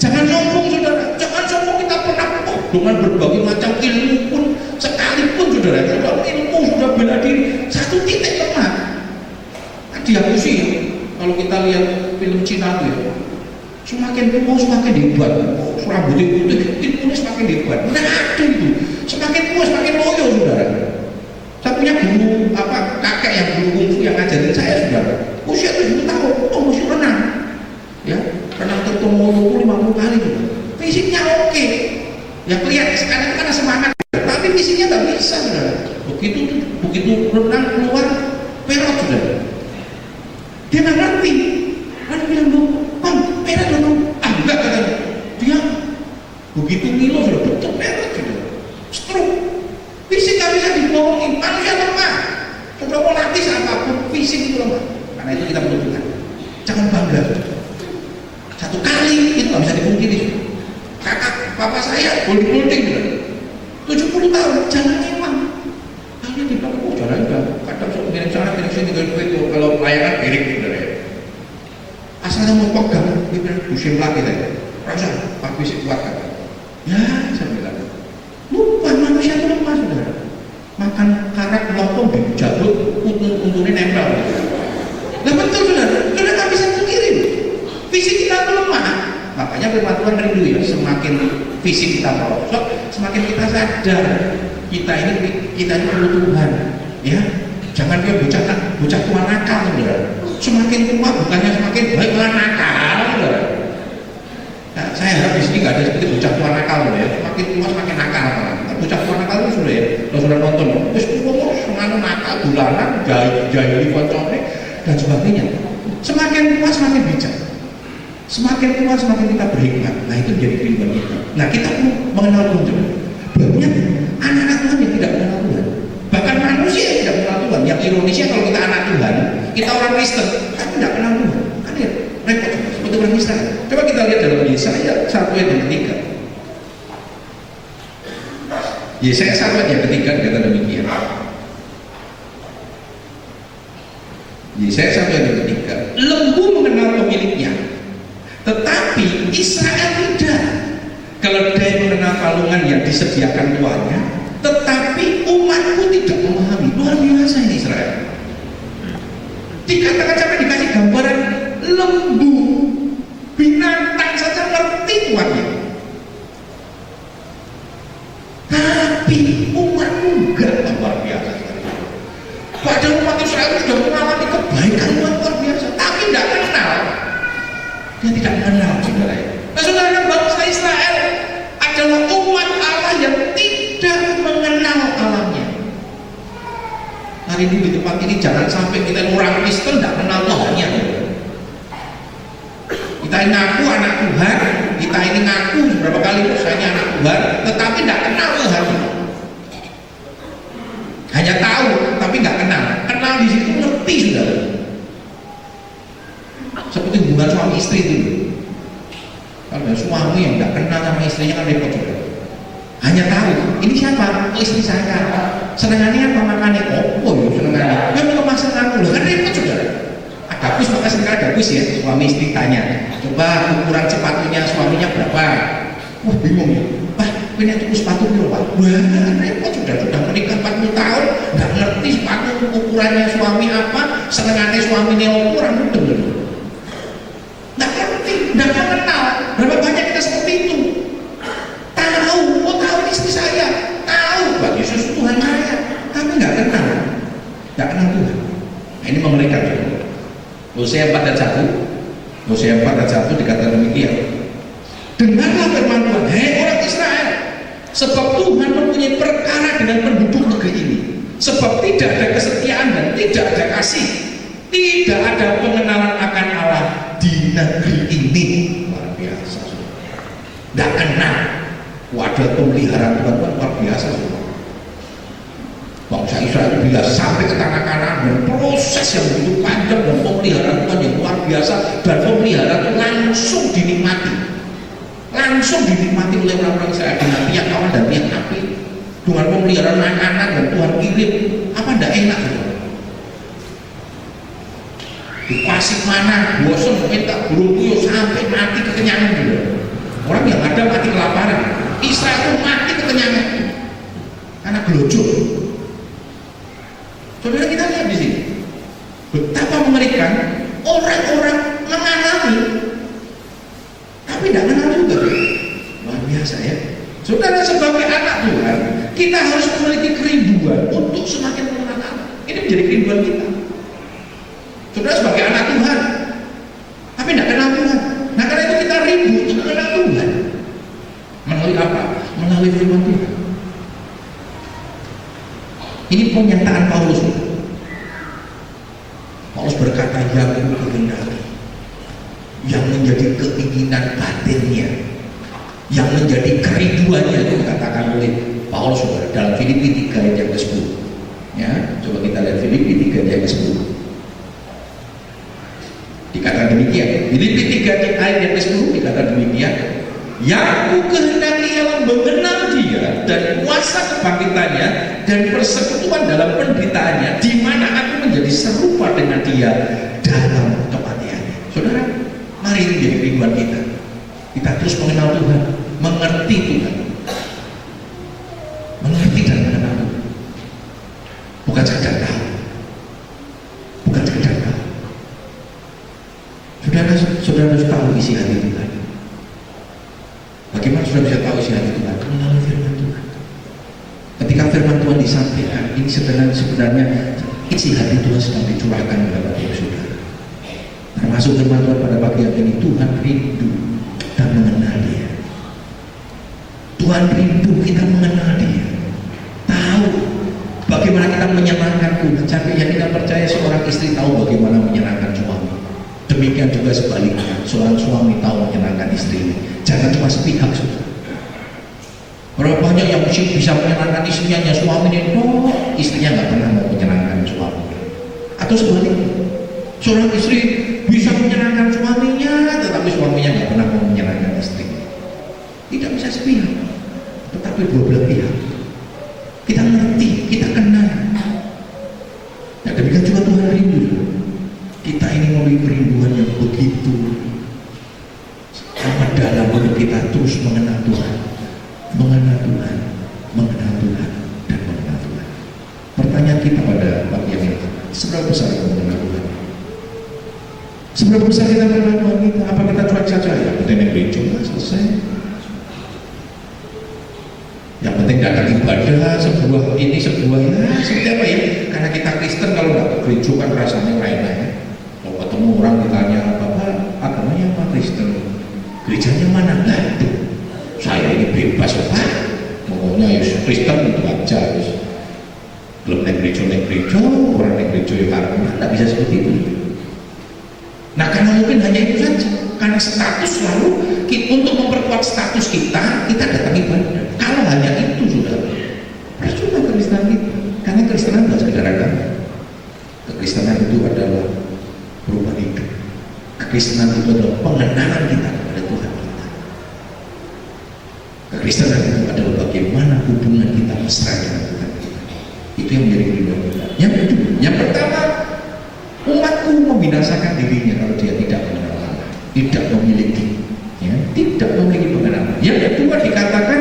Speaker 1: Jangan sombong saudara, jangan sombong kita pernah dengan berbagai macam ilmu pun sekalipun saudara, sudah ilmu sudah bela diri, satu titik lemah. Diakusi ya, kalau kita lihat film Cina itu ya, semakin tua semakin hebat, rambutnya putih, ilmunya semakin hebat. Nggak ada itu, semakin tua semakin loyo saudara. Saya punya guru kakek yang guru kungfu yang ngajarin saya saudara, usia 7 tahun, masih renang, ya renang tertemu 50 kali juga. Fisiknya oke, ya kelihatan sekarang karena semangat, tapi fisiknya nggak bisa saudara. Begitu renang keluar perot saudara, dia nggak ngerti. Lalu bilang dong, Bang, perot dong, enggak katanya. Dia begitu ngilo sudah betul perot saudara, stroke. Fisik nggak bisa dibohongin, manusia lemah. Sudah mau latih apapun, fisik itu lemah. Karena itu kita butuhkan. Jangan bangga. Satu kali itu nggak bisa dipungkiri. Kakak papa saya holding 70 tahun jalan emang. Hanya di belakang jalan udah kadang miring sana miring sini kalau layangan miring gitu ya. Asal kamu pegang, dia bilang busim lagi tadi. Rasa, Pak Bisik kuat kan? Ya, saya bilang. Lupa manusia itu lemah saudara. Makan karet lontong dijabut, untungnya nempel. Nah betul saudara, saudara nggak bisa sendiri. Fisik kita itu lemah. Makanya firman Tuhan rindu ya, semakin fisik kita merosot, semakin kita sadar kita ini perlu Tuhan. Ya, jangan dia bocah tua nakal saudara. Semakin tua bukannya semakin baik malah nakal. Nah, saya harap di sini nggak ada seperti bocah tua nakal ya. Semakin tua semakin nakal. Bocah tua nakal itu sudah ya, sudah nonton. Terus umur semakin nakal, bulanan, jahili koncone dan sebagainya. Semakin tua semakin bijak. Semakin tua semakin kita berhikmat. Nah itu menjadi kerinduan kita. Nah kita perlu mengenal Tuhan juga. Banyak anak-anak Tuhan yang tidak mengenal Tuhan. Bahkan manusia yang tidak mengenal Tuhan. Yang ironisnya kalau kita anak Tuhan, kita orang Kristen, tapi tidak kenal Tuhan. Kan ya repot seperti orang Israel. Coba kita lihat dalam Yesaya 1 ayat yang ketiga. Yesaya 1 ayat yang ketiga dikata demikian. Yesaya 1 ayat yang ketiga. Lembu mengenal pemiliknya, tetapi Israel tidak. Keledai mengenal kalungan yang disediakan tuannya, tetapi umatku tidak memahami. Luar biasa ini Israel. Dikatakan sampai dikasih gambaran lembu, binatang saja ngerti tuannya, tapi umatmu enggak. Luar biasa sekali. Padahal umat Israel sudah mengalami kebaikan luar biasa, tapi tidak kenal. Dia tidak mengenal saudara. Nah saudara, bangsa Israel adalah umat Allah yang tidak mengenal Allahnya. Hari ini di tempat ini jangan sampai kita orang Kristen tidak kenal Tuhannya. Kita ini ngaku anak Tuhan, kita ini ngaku beberapa kali saya ini anak Tuhan, tetapi tidak kenal Tuhan. Hanya tahu, tapi nggak kenal. Kenal di situ ngerti saudara. Seperti hubungan suami istri itu. Kalau suami yang nggak kenal sama istrinya kan repot juga. Hanya tahu ini siapa? Oh, istri saya. Senengannya apa makannya? Oh ya senengannya. Ya mau masak aku lah kan repot juga. Agapus maka sekarang agapus ya. Suami istri tanya, coba ukuran sepatunya suaminya berapa? Wah bingung ya. Wah punya tuku sepatu berapa? Wah repot sudah menikah 40 tahun nggak ngerti sepatu ukurannya suami apa, senengannya suaminya ukuran udah. Nggak ngerti, nggak kenal. Berapa banyak kita seperti itu? Tahu, oh tahu istri saya, tahu Pak Yesus Tuhan saya, tapi nggak kenal Tuhan. Nah, ini mengerikan juga. Hosea 4 ayat 1, Hosea 4 ayat 1 dikatakan demikian. Dengarlah firman Tuhan, hei orang Israel, sebab Tuhan mempunyai perkara dengan penduduk negeri ini. Sebab tidak ada kesetiaan dan tidak ada kasih, tidak ada pengenalan akan Allah di negeri ini. Luar biasa, tidak kenal. Wadah pemeliharaan Tuhan luar biasa. Bangsa Israel biasa sampai ke tanah Kanaan dan proses yang begitu panjang dan pemeliharaan Tuhan yang luar biasa, dan pemeliharaan itu langsung dinikmati oleh orang-orang Israel dengan tiap awan dan tiap api, dengan pemeliharaan makanan dan Tuhan kirim. Apa tidak enak juga? Dikasih mana, bosan minta burung puyuh sampai mati kekenyangan juga. Orang yang ada mati kelaparan. Israel itu mati kekenyangan karena gelojok. Saudara, kita lihat di sini betapa mengerikan orang-orang mengalami tapi tidak kenal juga. Luar biasa ya. Saudara, sebagai anak Tuhan kita harus memiliki kerinduan untuk semakin mengenal Allah. Ini menjadi kerinduan kita. Saudara, sebagai anak Tuhan tapi tidak kenal Tuhan. Nah karena itu kita rindu untuk mengenal Tuhan. Melalui apa? Melalui firman Tuhan. Ini pernyataan Paulus. Paulus berkata yang kehendaki, yang menjadi keinginan batinnya, yang menjadi kerinduannya, itu dikatakan oleh Paulus dalam Filipi 3 ayat yang ke-10. Ya, coba kita lihat Filipi 3 ayat yang ke-10. Dikatakan demikian. Filipi 3 ayat yang ke-10 dikatakan demikian. Yang ku kehendaki ialah mengenal Dia dan kuasa kebangkitannya dan persekutuan dalam penderitaannya, di mana aku menjadi serupa dengan Dia dalam kematiannya. Saudara, mari ini menjadi rinduan kita. Kita terus mengenal Tuhan, mengerti Tuhan, mengerti dan mengenal Tuhan. Bukan sekedar tahu, bukan sekedar tahu. Saudara harus tahu isi hati Tuhan. Bagaimana sudah bisa tahu isi hati Tuhan? Melalui firman Tuhan. Ketika firman Tuhan disampaikan, ini sebenarnya isi hati Tuhan sedang dicurahkan kepada saudara. Termasuk firman Tuhan pada pagi hari ini, Tuhan rindu kita mengenal Dia. Tuhan rindu kita mengenal Dia. Tahu bagaimana kita menyenangkan Tuhan. Sampai kita percaya seorang istri tahu bagaimana menyenangkan suami. Demikian juga sebaliknya, seorang suami tahu menyenangkan istrinya. Jangan cuma sepihak, saudara. Berapa banyak yang bisa menyenangkan istrinya, hanya suaminya, istrinya nggak pernah mau menyenangkan suaminya. Atau sebaliknya, seorang istri bisa menyenangkan suaminya, tetapi suaminya nggak pernah mau menyenangkan istrinya. Tidak bisa sepihak, tetapi dua belah pihak. Kita ngerti, kita kenal. Nah, demikian juga Tuhan rindu. Kita ini memiliki kerinduan yang begitu amat dalam untuk kita terus mengenal Tuhan, mengenal Tuhan, mengenal Tuhan, dan mengenal Tuhan. Pertanyaan kita pada pagi ini, seberapa besar kita mengenal Tuhan? Seberapa besar kita mengenal Tuhan kita? Apa kita cuek saja? Yang penting gereja selesai. Yang penting datang ibadah, sebuah ya seperti apa ya? Karena kita Kristen, kalau nggak ke gereja kan rasanya lain-lain. Kalau ketemu orang ditanya, Bapak agamanya apa? Kristen. Gerejanya mana? Nah, saya ini bebas, Pak. Pokoknya ya Kristen itu aja. Belum naik gereja, orang naik gereja ya karena nggak bisa seperti itu. Nah, karena mungkin hanya itu saja. Karena status lalu untuk memperkuat status kita datang ibadah. Kalau hanya itu sudah percuma kekristenan kita. Karena kekristenan bukan sekedar agama. Kekristenan itu adalah perubahan hidup. Kekristenan itu adalah pengenalan kita kepada Tuhan kita. Kekristenan itu adalah bagaimana hubungan kita mesra dengan Tuhan kita. Itu yang menjadi kerinduan kita. Yang kedua, yang pertama, umatku membinasakan dirinya kalau dia tidak mengenal Allah, tidak memiliki, ya, tidak memiliki pengenalan. Yang kedua dikatakan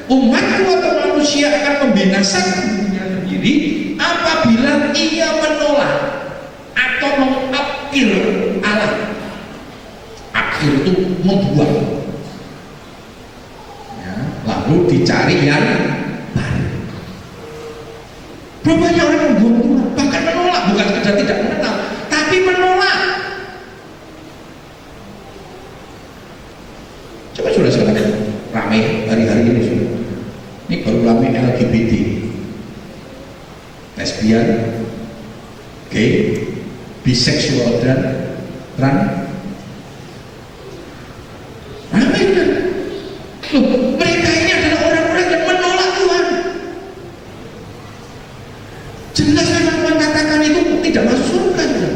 Speaker 1: umatku atau manusia akan membinasakan dirinya sendiri apabila ia menolak atau mengakir Allah. Akhir itu membuang, ya, lalu dicari yang baru. Berapa banyak orang yang membuang Tuhan, bahkan menolak, bukan sekedar tidak mengenal, tapi menolak. Coba sudah sekarang ramai hari-hari ini sudah. Ini baru ramai LGBT, lesbian, gay, biseksual, dan trans. Ramai kan? Loh, mereka ini adalah orang-orang yang menolak Tuhan. Jelas memang Tuhan katakan itu tidak masuk surga juga.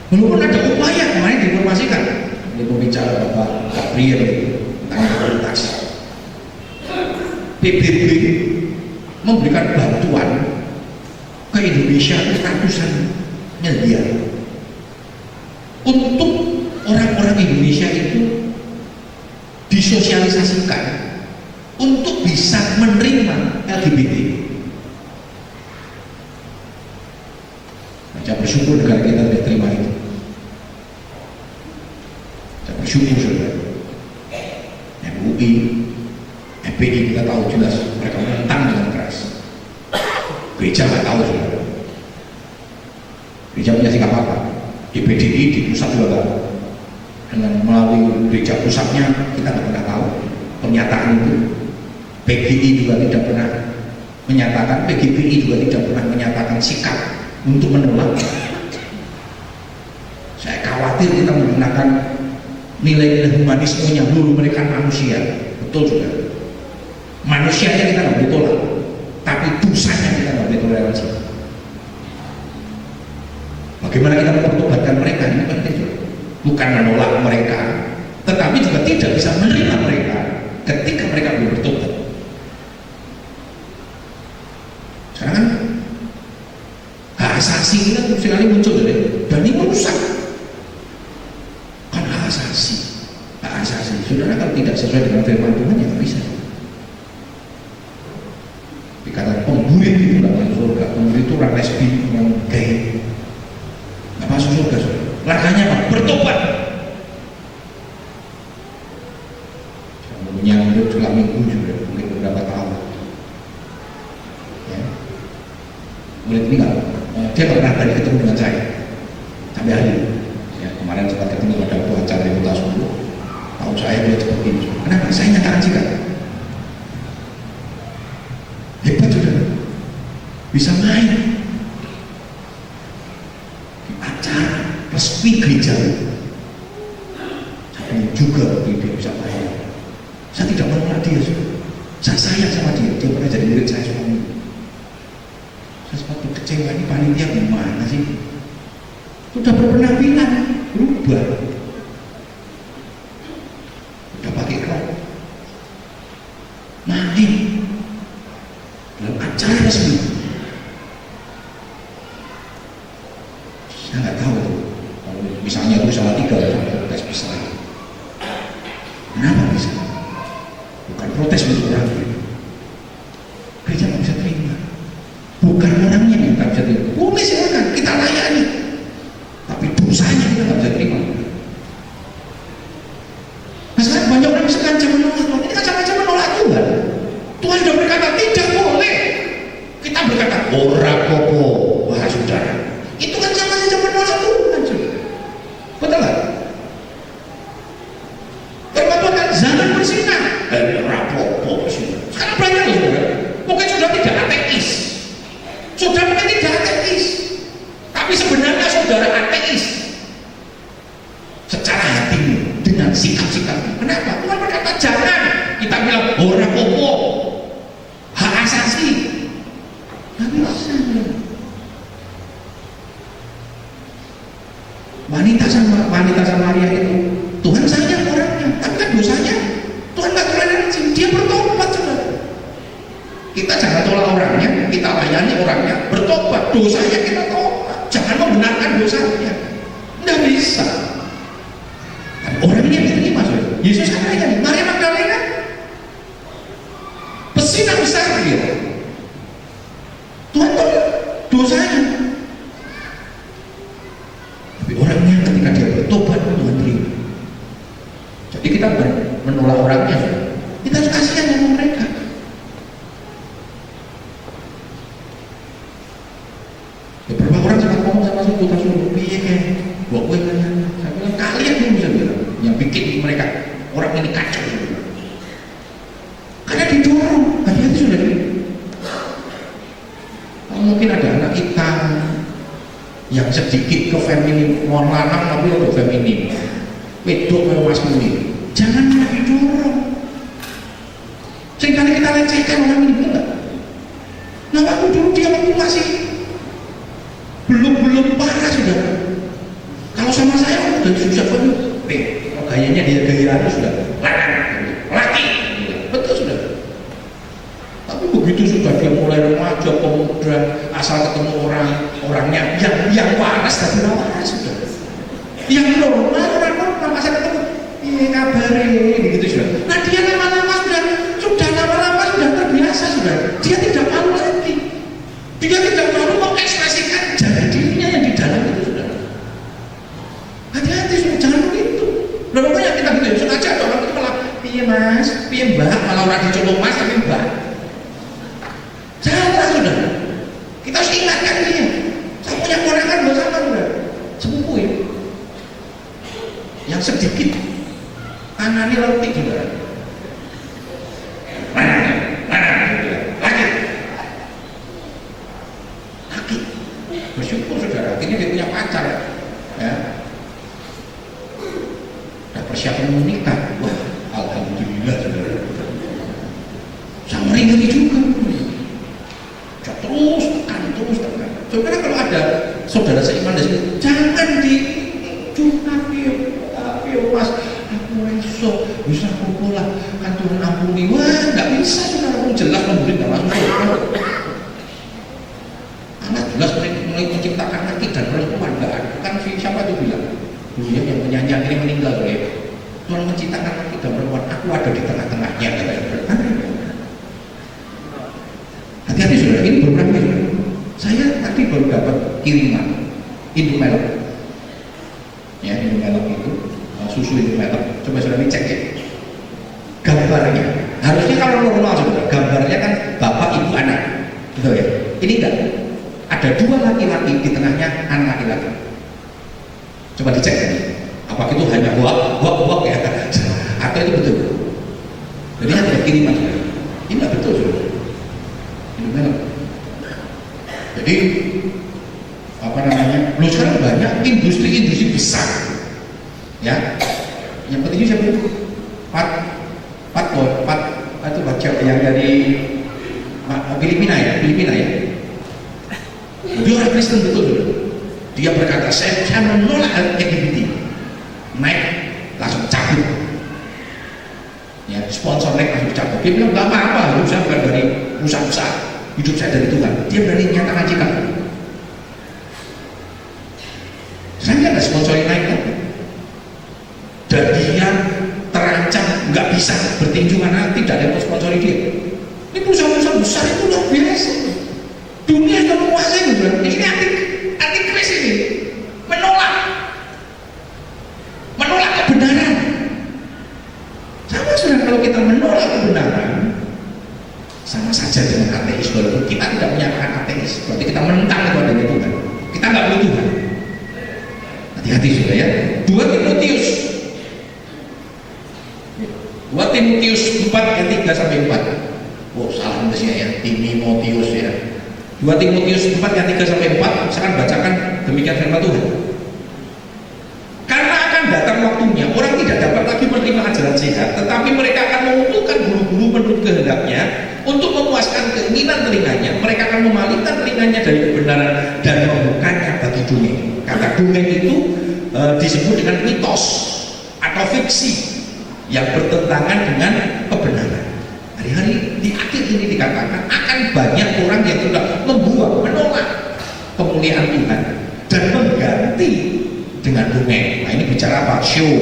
Speaker 1: Walaupun ada upaya kemarin diinformasikan, dia berbicara Bapak Gabriel tentang prioritas. PBB memberikan bantuan ke Indonesia ratusan miliar untuk orang-orang Indonesia itu disosialisasikan untuk bisa menerima LGBT. Saya bersyukur negara kita tidak terima itu. Saya bersyukur saudara. MUI, FPI kita tahu jelas mereka menentang dengan keras. Gereja nggak tahu saudara. Gereja punya sikap apa? Di PDI, di pusat juga tahu. Dengan melalui gereja pusatnya kita nggak pernah tahu pernyataan itu. PGI juga tidak pernah menyatakan, PGBI juga tidak pernah menyatakan sikap untuk menolak. Saya khawatir kita menggunakan nilai-nilai humanisme yang dulu mereka manusia. Betul juga. Manusianya kita nggak boleh tolak, tapi dosanya kita nggak boleh toleransi. Bagaimana kita mempertobatkan mereka ini penting juga. Bukan menolak mereka, tetapi juga tidak bisa menerima mereka ketika mereka belum bertobat. Sekarang kan hak asasi kan sekali muncul dan ini merusak kan hak asasi. Hak asasi, saudara kalau tidak sesuai dengan firman Tuhan ya nggak bisa. Dikatakan pemburit itu nggak masuk surga, pemburit itu orang lesbi, orang gay, nggak masuk surga. Laranya apa? Bertobat. Menyambut selama minggu juga mungkin beberapa tahun. Ya. Murid ini nggak, dia nggak pernah berani ketemu dengan saya sampai hari ini. Ya, kemarin sempat ketemu pada waktu acara di Kota Solo. Tahu saya dia cepat begini. Kenapa? Saya nyatakan sikap. Hebat sudah, bisa main di acara resmi gereja. Saya juga dia bisa main. Saya tidak menolak dia, saya sayang sama dia pernah jadi murid saya suami. Saya sempat kecewa, ini panitia gimana sih? Sudah berpenampilan, berubah, udah pakai rok, main dalam acara resmi. Saya nggak tahu kalau misalnya itu salah tiga, tes bisa. Kenapa bisa? Bukan protes untuk orang itu. Gereja nggak bisa terima. Bukan orangnya yang nggak bisa terima. Boleh silakan kita layani, tapi dosanya kita nggak bisa terima. Nah sekarang banyak orang sengaja menolak. Ini kan sengaja menolak Tuhan. Tuhan sudah berkata tidak boleh. Kita berkata ora popo, wah saudara. Itu kan sama saja menolak Tuhan. Betul nggak? Firman Tuhan kan jangan bersinah. Rapopo sih. Sekarang banyak loh saudara. Mungkin sudah tidak ateis. Sudah mungkin tidak ateis. Tapi sebenarnya saudara ateis. Secara hatimu dengan sikap-sikap. Kenapa? Tuhan berkata jangan. Kita bilang rapopo. Hak asasi. Nggak bisa. Wanita Samaria itu Tuhan sayang orangnya, tapi kan dosanya Tuhan nggak toleransi, dia bertobat saudara. Kita jangan tolak orangnya, kita layani orangnya, bertobat, dosanya kita tolak, jangan membenarkan dosanya, nggak bisa. Tapi orang ini yang diterima saudara. Yesus kan layani, Maria Magdalena pesinak besar dia, Tuhan tolak dosanya. Tapi orangnya ketika dia bertobat Tuhan terima. Jadi kita menolak orangnya, kita harus kasihan sama mereka. Beberapa orang sempat ngomong sama saya, Kota Solo, piye kayak gua kue kan? Saya bilang kalian yang bisa bilang, yang bikin mereka orang ini kacau. Karena didorong, hati-hati sudah ini. Mungkin ada anak kita yang sedikit ke feminim, mau lanang tapi untuk feminim, wedok mau maskulin. Jangan malah didorong. Seringkali kita lecehkan orang ini, betul nggak? Nah waktu dulu dia masih belum parah sudah. Kalau sama saya udah susah banget. Kalau gayanya dia gaya sudah laki, betul sudah. Tapi begitu sudah dia mulai remaja, pemuda, asal ketemu orangnya yang waras dan tidak waras sudah. Yang normal, orang normal asal ketemu, iya kabarnya begitu sudah. Nah dia lama-lama sudah terbiasa sudah. Dia tidak malu lagi. Dia tidak malu mengekspresikan jati dirinya yang di dalam itu sudah. Hati-hati sudah, jangan begitu. Nah makanya kita gitu, sengaja ada orang itu malah piye mas, piye mbak, malah orang dicolong mas tapi mbak. Salah sudah. Kita harus ingatkan dia. Saya punya keponakan bersama sudah, sepupu ya. Yang sedikit anani roti juga. Laki. Bersyukur saudara, akhirnya dia punya pacar. Ya. Nah, persiapan menikah. Wah, alhamdulillah saudara. Sama ini juga. Terus tekan. Saudara kalau ada saudara seiman di sini, jangan di curhat mas, aku Dulu yang penyanyi akhirnya meninggal ya. Tolong menciptakan laki dan perempuan, aku ada di tengah-tengahnya katanya. Hati-hati sudah, ini belum ramai. Saya tadi baru dapat kiriman Indomelok. Ya, Indomelok itu susu Indomelok. Coba sudah dicek ya. Gambarnya, harusnya kalau normal sudah, gambarnya kan bapak ibu anak, betul ya? Ini enggak. Ada dua laki-laki di tengahnya anak laki-laki. Coba dicek ya. Apakah itu hanya hoak ya? Atau itu betul? Jadi ada kiriman. Ini enggak betul sudah. Indomelok. Jadi apa namanya? Lu sekarang banyak industri besar, ya. Yang penting siapa itu? Pat itu baca yang dari Filipina ya. Dia orang Kristen betul. Dia berkata saya menolak LGBT. Naik langsung cabut. Ya, sponsor naik langsung cabut. Dia bilang nggak apa-apa, hidup saya bukan dari usaha, hidup saya dari Tuhan. Dia berani nyatakan sikap. Saya nggak ada sponsorin naik kan? Dan dia terancam nggak bisa bertinju karena tidak ada yang sponsori dia. Ini perusahaan-perusahaan besar itu luar biasa. Dunia sudah menguasai betul. Ini anti kris ini menolak kebenaran. Sama sudah kalau kita menolak kebenaran, sama saja dengan ateis. Walaupun kita tidak menyatakan ateis, berarti kita menentang kepada Tuhan. Kita nggak butuh Tuhan. Hati-hati sudah ya. 2 Timotius 4 ayat 3 sampai 4. Oh, salah nulisnya ya, Timotius ya. 2 Timotius 4 ayat 3 sampai 4. Misalkan bacakan demikian firman Tuhan. Karena akan datang waktunya orang tidak dapat lagi menerima ajaran sehat, tetapi mereka akan mengumpulkan guru-guru menurut kehendaknya untuk memuaskan keinginan telinganya. Mereka akan memalingkan telinganya dari kebenaran dan membukanya bagi dongeng. Kata dongeng itu disebut dengan mitos atau fiksi yang bertentangan dengan kebenaran. Hari-hari di akhir ini dikatakan akan banyak orang yang sudah menolak kemuliaan Tuhan dan mengganti dengan dongeng. Nah, ini bicara apa? Show.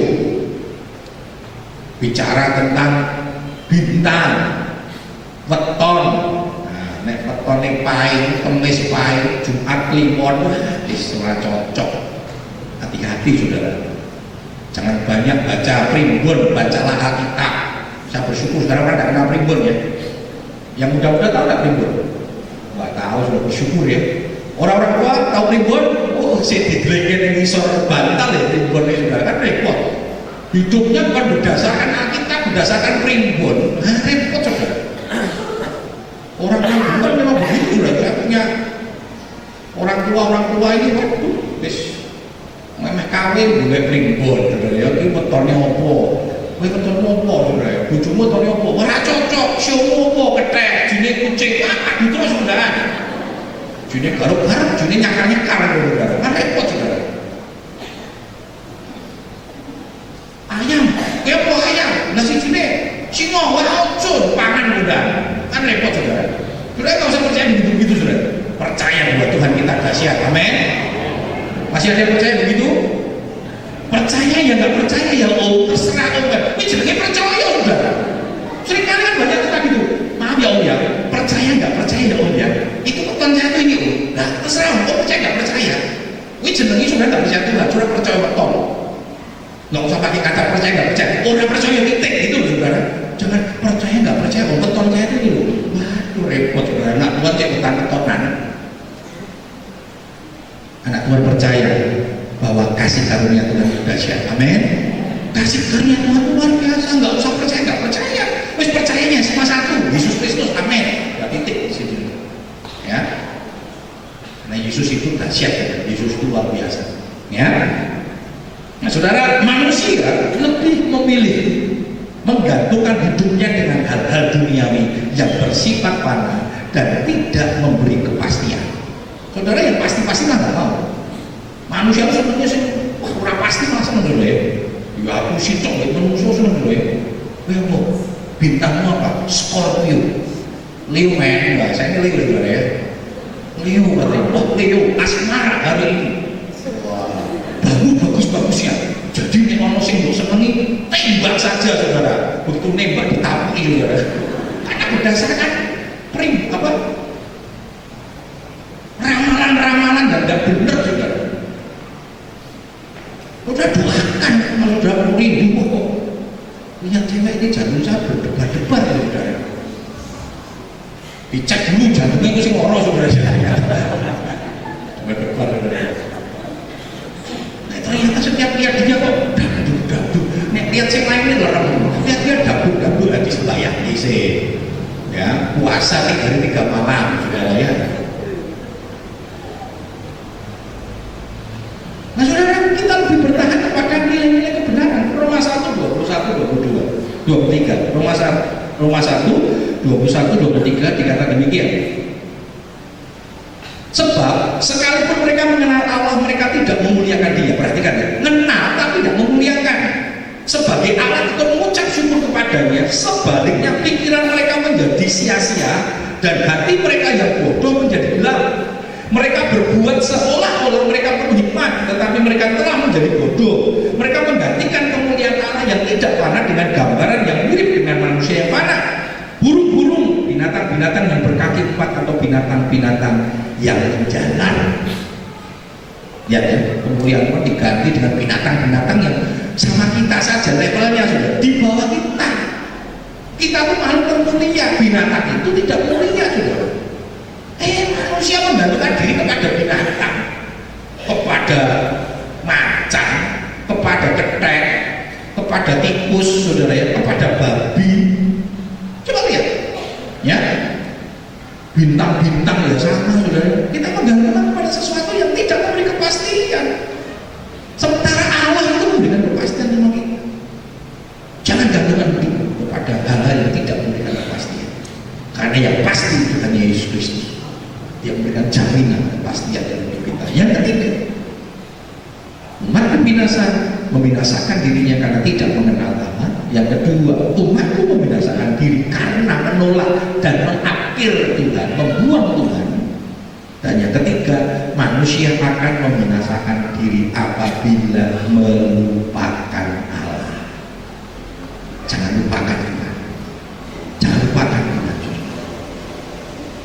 Speaker 1: Bicara tentang bintang, weton. Nah, nek wetone pahit, kemis pahit, Jumat Kliwon, ora cocok. Hati-hati saudara. Jangan banyak baca primbon, bacalah Alkitab. Saya bersyukur sekarang orang tidak kenal primbon ya. Yang muda-muda tahu nggak primbon? Nggak tahu, sudah bersyukur ya. Orang-orang tua tahu primbon? Oh, saya didelengin yang isor bantal ya primbon ini sudah kan repot. Hidupnya bukan berdasarkan Alkitab, berdasarkan primbon. Nah, repot saudara. Orang-orang benar memang begitu lah. Saya punya orang tua ini waktu wis memang kawin gue primbon, ya iki wetone opo? Kowe wetone opo, Saudara? Bojomu wetone opo? Ora cocok, siomu opo kethek, jine kucing, aduh terus Saudara. Jine garuk-garuk, jine nyakar-nyakar Saudara. Kan repot Saudara. Ayam, kowe opo ayam? Lah sijine singa, ora ojo pangan Saudara. Kan repot Saudara. Saudara enggak usah percaya begitu Saudara. Percaya bahwa Tuhan kita dahsyat. Amin. Masih ada yang percaya begitu? Percaya ya nggak percaya ya terserah om kan. Ini jenenge percaya sudah. Seringkali kan banyak kita gitu. Maaf ya om ya, percaya nggak percaya ya om ya. Itu keton satu ini om. Nah terserah om percaya nggak percaya. Ini jenenge sudah nggak percaya Tuhan, sudah percaya beton. Nggak usah pakai kata percaya nggak percaya. Orang percaya titik itu loh saudara. Jangan percaya nggak percaya om beton saya itu loh. Waduh repot saudara. Nak Tuhan cek beton-betonan. Anak Tuhan percaya bahwa kasih karunia Tuhan itu dahsyat. Amin. Kasih karunia Tuhan luar biasa. Nggak usah percaya, nggak percaya. Wis percayanya cuma satu, Yesus Kristus. Amin. Nggak titik di situ. Ya. Karena Yesus itu dahsyat, ya. Yesus itu luar biasa. Ya. Nah, saudara, manusia lebih memilih menggantungkan hidupnya dengan hal-hal duniawi yang bersifat fana dan tidak memberi kepastian. Saudara yang pasti-pasti lah nggak mau. Manusia itu sebenarnya sih, wah kurang pasti malah seneng dulu ya. Ya aku sih cok, manusia seneng dulu ya. Mau bintangmu apa? Scorpio, Leo men, nggak? Saya ini Leo juga ya. Leo katanya, oh Leo asmara hari ini. Wah, bagus ya. Jadi nek ono sing mbok senengi tembak saja saudara. Begitu nembak ditapuki saudara. Karena berdasarkan ramalan-ramalan dan tidak benar saudara. Udah doakan kalau udah rindu kok. Punya cewek ini jantung saya berdebar-debar ya saudara. Dicek dulu jantungnya itu sih ngoro saudara saya. Berdebar saudara. Nah ternyata setiap lihat dia kok dabuk. Nek lihat yang lain ini larang. Lihat dia dabuk habis bayar sih. Ya puasa 3 hari 3 malam saudara ya. Nah saudara, kita lebih bertahan kepada nilai-nilai kebenaran. Roma 1, 21, 22, 23. Roma 1, 21, 23 dikatakan demikian. Sebab sekalipun mereka mengenal Allah, mereka tidak memuliakan Dia. Perhatikan ya, mengenal tapi tidak memuliakan. Sebagai alat untuk mengucap syukur kepadanya, sebaliknya pikiran mereka menjadi sia-sia dan hati mereka yang bodoh menjadi gelap. Mereka berbuat seolah-olah mereka beriman, tetapi mereka telah menjadi bodoh. Mereka menggantikan kemuliaan Allah yang tidak fana dengan gambaran yang mirip dengan manusia yang fana. Burung-burung, binatang-binatang yang berkaki 4 atau binatang-binatang yang jalan. Ya, kemuliaan Allah diganti dengan binatang-binatang yang sama kita saja levelnya sudah di bawah kita. Kita tuh makhluk termulia, binatang itu tidak mulia sudah. Manusia menggantungkan diri kepada binatang, kepada macan, kepada ketek, kepada tikus, saudara ya, kepada babi. Coba lihat, ya, bintang-bintang ya sama, saudara. Kita menggantungkan kepada sesuatu yang tidak memberi kepastian. Sementara Allah itu memberikan kepastian sama kita. Jangan gantungkan diri kepada hal-hal yang tidak memberikan kepastian. Karena yang pasti itu hanya Yesus Kristus yang memberikan jaminan kepastian dalam hidup kita. Yang ketiga, umat membinasakan dirinya karena tidak mengenal Allah. Yang kedua, umatku membinasakan diri karena menolak dan mengakir Tuhan, membuang Tuhan. Dan yang ketiga, manusia akan membinasakan diri apabila melupakan Allah. Jangan lupakan Tuhan. Jangan lupakan Tuhan.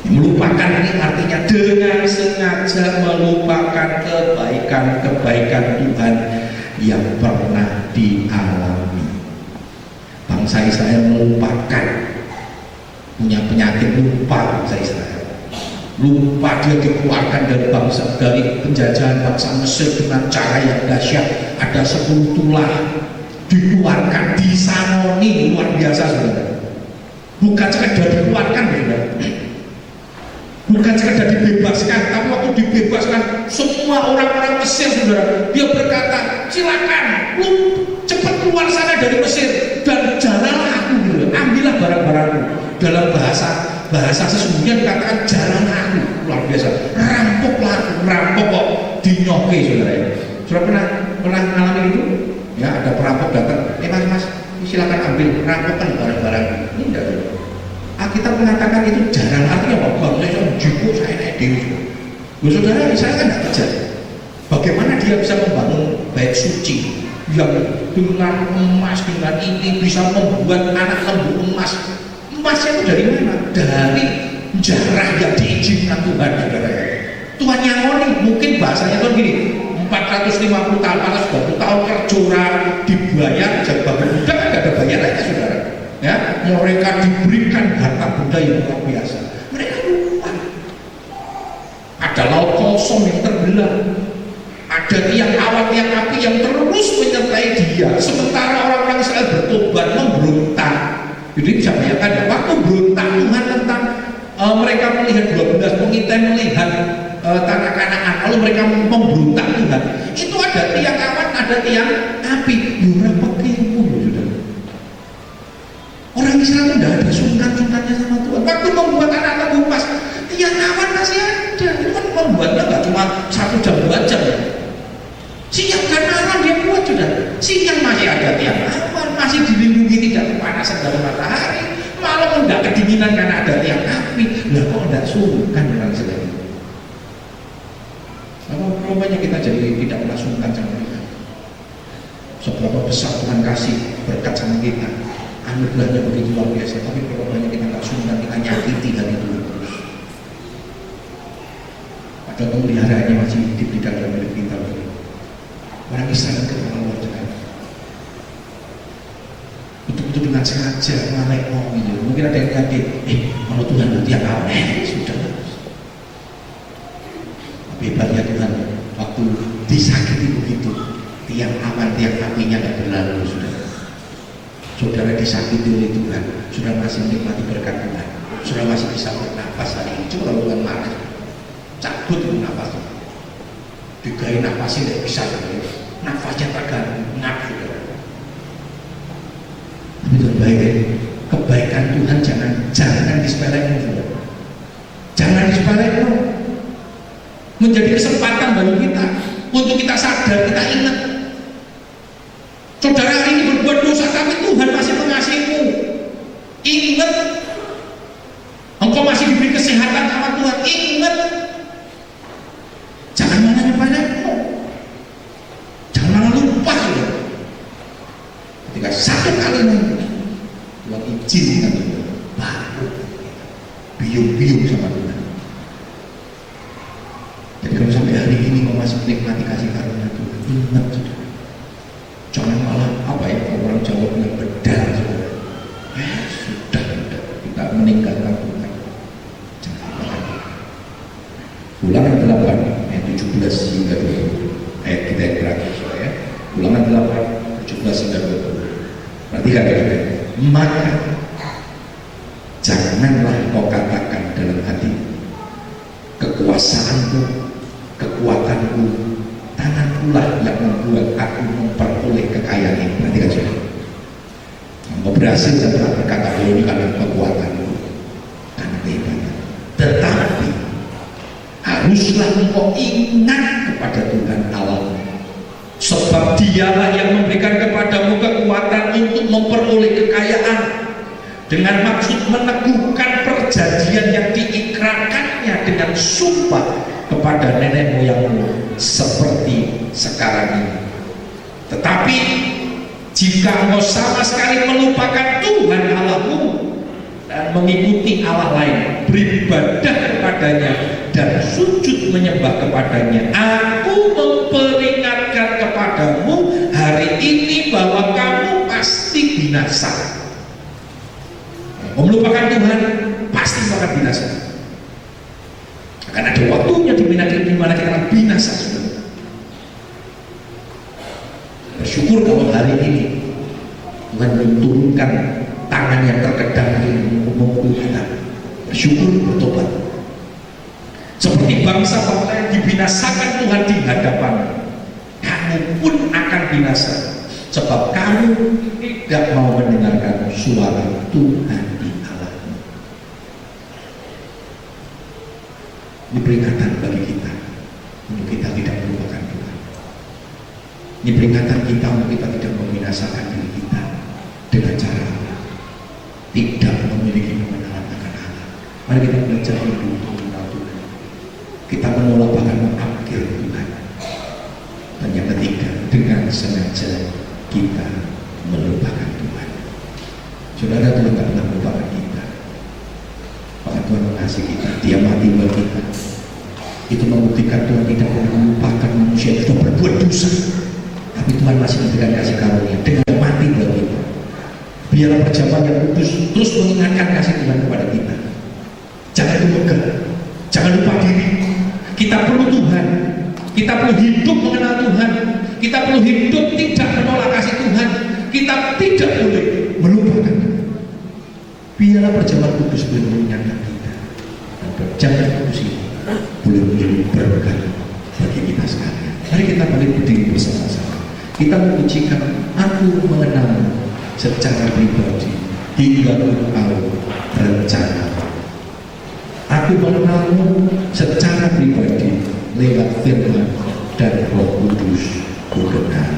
Speaker 1: Melupakan ini artinya dengan sengaja melupakan kebaikan-kebaikan Tuhan yang pernah dialami. Bangsa Israel melupakan, punya penyakit lupa bangsa Israel. Lupa dia dikeluarkan dari penjajahan bangsa Mesir dengan cara yang dahsyat. Ada 10 tulah dikeluarkan, disanoni luar biasa saudara. Bukan sekedar dikeluarkan saudara. Bukan sekedar dibebaskan, tapi waktu dibebaskan semua orang-orang Mesir saudara, dia berkata silakan lu cepat keluar sana dari Mesir dan jalanlah aku gitu. Ambillah barang-barangku. Dalam bahasa sesungguhnya dikatakan jalanlah aku. Luar biasa, rampok kok dinyoke saudara ya. Saudara pernah mengalami itu? Ya, ada perampok datang, mas silakan ambil, rampokkan barang-barang. Ini enggak saudara. Kita mengatakan itu jarang, artinya apa? Bang, saya jujur, saya naik dewi. Saudara, saya kan tidak kerja. Bagaimana dia bisa membangun bait suci yang dengan emas, dengan ini bisa membuat anak lembu emas. Emasnya itu dari mana? Dari jarah yang diizinkan Tuhan, saudara. Tuhan yang ngoni, mungkin bahasanya tuh gini, 450 tahun, 420 tahun kerjora dibayar, jadi bagi budak kan tidak ada bayarannya, saudara. Ya, mereka diberikan harta benda yang luar biasa. Mereka lupa. Ada laut kosong yang terbelah, ada tiang awan, tiang api yang terus menyertai dia. Sementara orang-orang Israel bertobat, memberontak. Jadi bisa bayangkan ya, waktu berontak Tuhan tentang mereka melihat 12 pengintai melihat tanah Kanaan, lalu mereka memberontak Tuhan. Itu ada tiang awan, ada tiang api. Yura pekimu, sudah. Orang Israel tidak ada sungkan-sungkannya sama Tuhan. Waktu membuat anak lembu emas, tiang awan masih ada. Itu kan membuatnya nggak cuma 1 jam 2 jam ya. Siang dan malam dia buat sudah. Siang masih ada tiang awan, masih dilindungi tidak kepanasan dari matahari. Malam tidak kedinginan karena ada tiang api. Lah kok tidak sungkan orang Israel? Apa rupanya kita jadi tidak pernah sungkan sama Tuhan? seberapa besar Tuhan kasih berkat sama kita, anugerahnya begitu luar biasa, tapi berapa banyak kita nggak sungkan, kita nyakiti hati Tuhan terus. Padahal pemeliharaannya masih hidup di dalam hidup kita. Orang Israel keterlaluan sekali. Betul-betul dengan sengaja ngalek gitu. Mungkin ada yang yakin, kalau Tuhan itu tiap hari sudah. Tapi hebatnya Tuhan waktu disakiti begitu, tiap awan, tiap apinya tidak berlalu sudah. Saudara disakiti oleh Tuhan, sudah masih menikmati berkat Tuhan, sudah masih bisa bernafas hari ini. Coba kalau Tuhan marah, cabut itu nafasnya, digain nafasnya tidak bisa, nafasnya terganggu, ngap sudah. Tapi Tuhan baik, kebaikan Tuhan jangan disepelekan, jangan disepelekan. Menjadi kesempatan bagi kita untuk kita sadar, kita ingat, saudara hari ini berbuat dosa tapi Tuhan masih mengasihimu. Ingat, engkau masih diberi kesehatan sama Tuhan. Ingat, jangan banyak-banyakmu, jangan malah lupa ya. Ketika satu kali nanti Tuhan izinkan itu, baru biung-biung sama Tuhan. Jadi kalau sampai hari ini kau masih menikmati kasih karunia Tuhan, ingat saudara, jangan malah apa ya, orang Jawa bilang bedal saudara. Sudah kita meninggalkan Tuhan. Jangan lupa. Ulangan 8 ayat 17 hingga 20. Ayat kita yang terakhir ya. Ulangan 8 17 hingga 20. Perhatikan ya saudara. Maka janganlah kau katakan dalam hati, kekuasaanku, kekuatanku, tangankulah yang membuat aku memperoleh kekayaan ini. Perhatikan saudara, engkau berhasil dan telah berkata bahwa ini karena kekuatanku, karena kehebatan. Tetapi haruslah engkau ingat kepada Tuhan Allahmu, sebab Dialah yang memberikan kepadamu kekuatan untuk memperoleh kekayaan, dengan maksud meneguhkan perjanjian yang diikrarkannya dengan sumpah kepada nenek moyangmu seperti sekarang ini. Tetapi jika engkau sama sekali melupakan Tuhan Allahmu dan mengikuti Allah lain, beribadah kepadanya dan sujud menyembah kepadanya, aku memperingatkan kepadamu hari ini bahwa kamu pasti binasa. Melupakan Tuhan pasti akan binasa. Akan ada waktunya di mana kita akan binasa. Bersyukur kalau hari ini Tuhan menurunkan tangan yang terkedang untuk memukul kita. Bersyukur, bertobat. Seperti bangsa-bangsa yang dibinasakan Tuhan di hadapan, kamu pun akan binasa, sebab kamu tidak mau mendengarkan suara Tuhan di Allahmu. Ini peringatan bagi kita untuk kita tidak melupakan Tuhan. Ini peringatan kita untuk kita tidak membinasakan diri kita dengan cara tidak memiliki pengenalan akan Allah. Mari kita belajar hidup untuk mengenal Tuhan. Kita menolak bahkan mengakir Tuhan. Dan yang ketiga, dengan sengaja kita melupakan Tuhan. Saudara, Tuhan tidak pernah melupakan kita. Maka Tuhan mengasihi kita, Dia mati buat kita. Itu membuktikan Tuhan tidak pernah melupakan manusia yang sudah berbuat dosa, tapi Tuhan masih memberikan kasih karunia dengan mati buat kita. Biarlah perjamuan yang kudus terus mengingatkan kasih Tuhan kepada kita. Jangan lupa, jangan lupa diri. Kita perlu Tuhan. Kita perlu hidup mengenal Tuhan. Kita perlu hidup tidak menolak kasih Tuhan. Kita tidak boleh melupakan. Biarlah perjamuan kudus boleh mengingatkan kita. Dan perjamuan kudus ini boleh menjadi berkat bagi kita sekalian. Mari kita balik berdiri bersama-sama. Kita mengujikan, aku mengenalmu secara pribadi hingga engkau rencana. Aku mengenalmu secara pribadi lewat firman dan Roh Kudus ku kenal.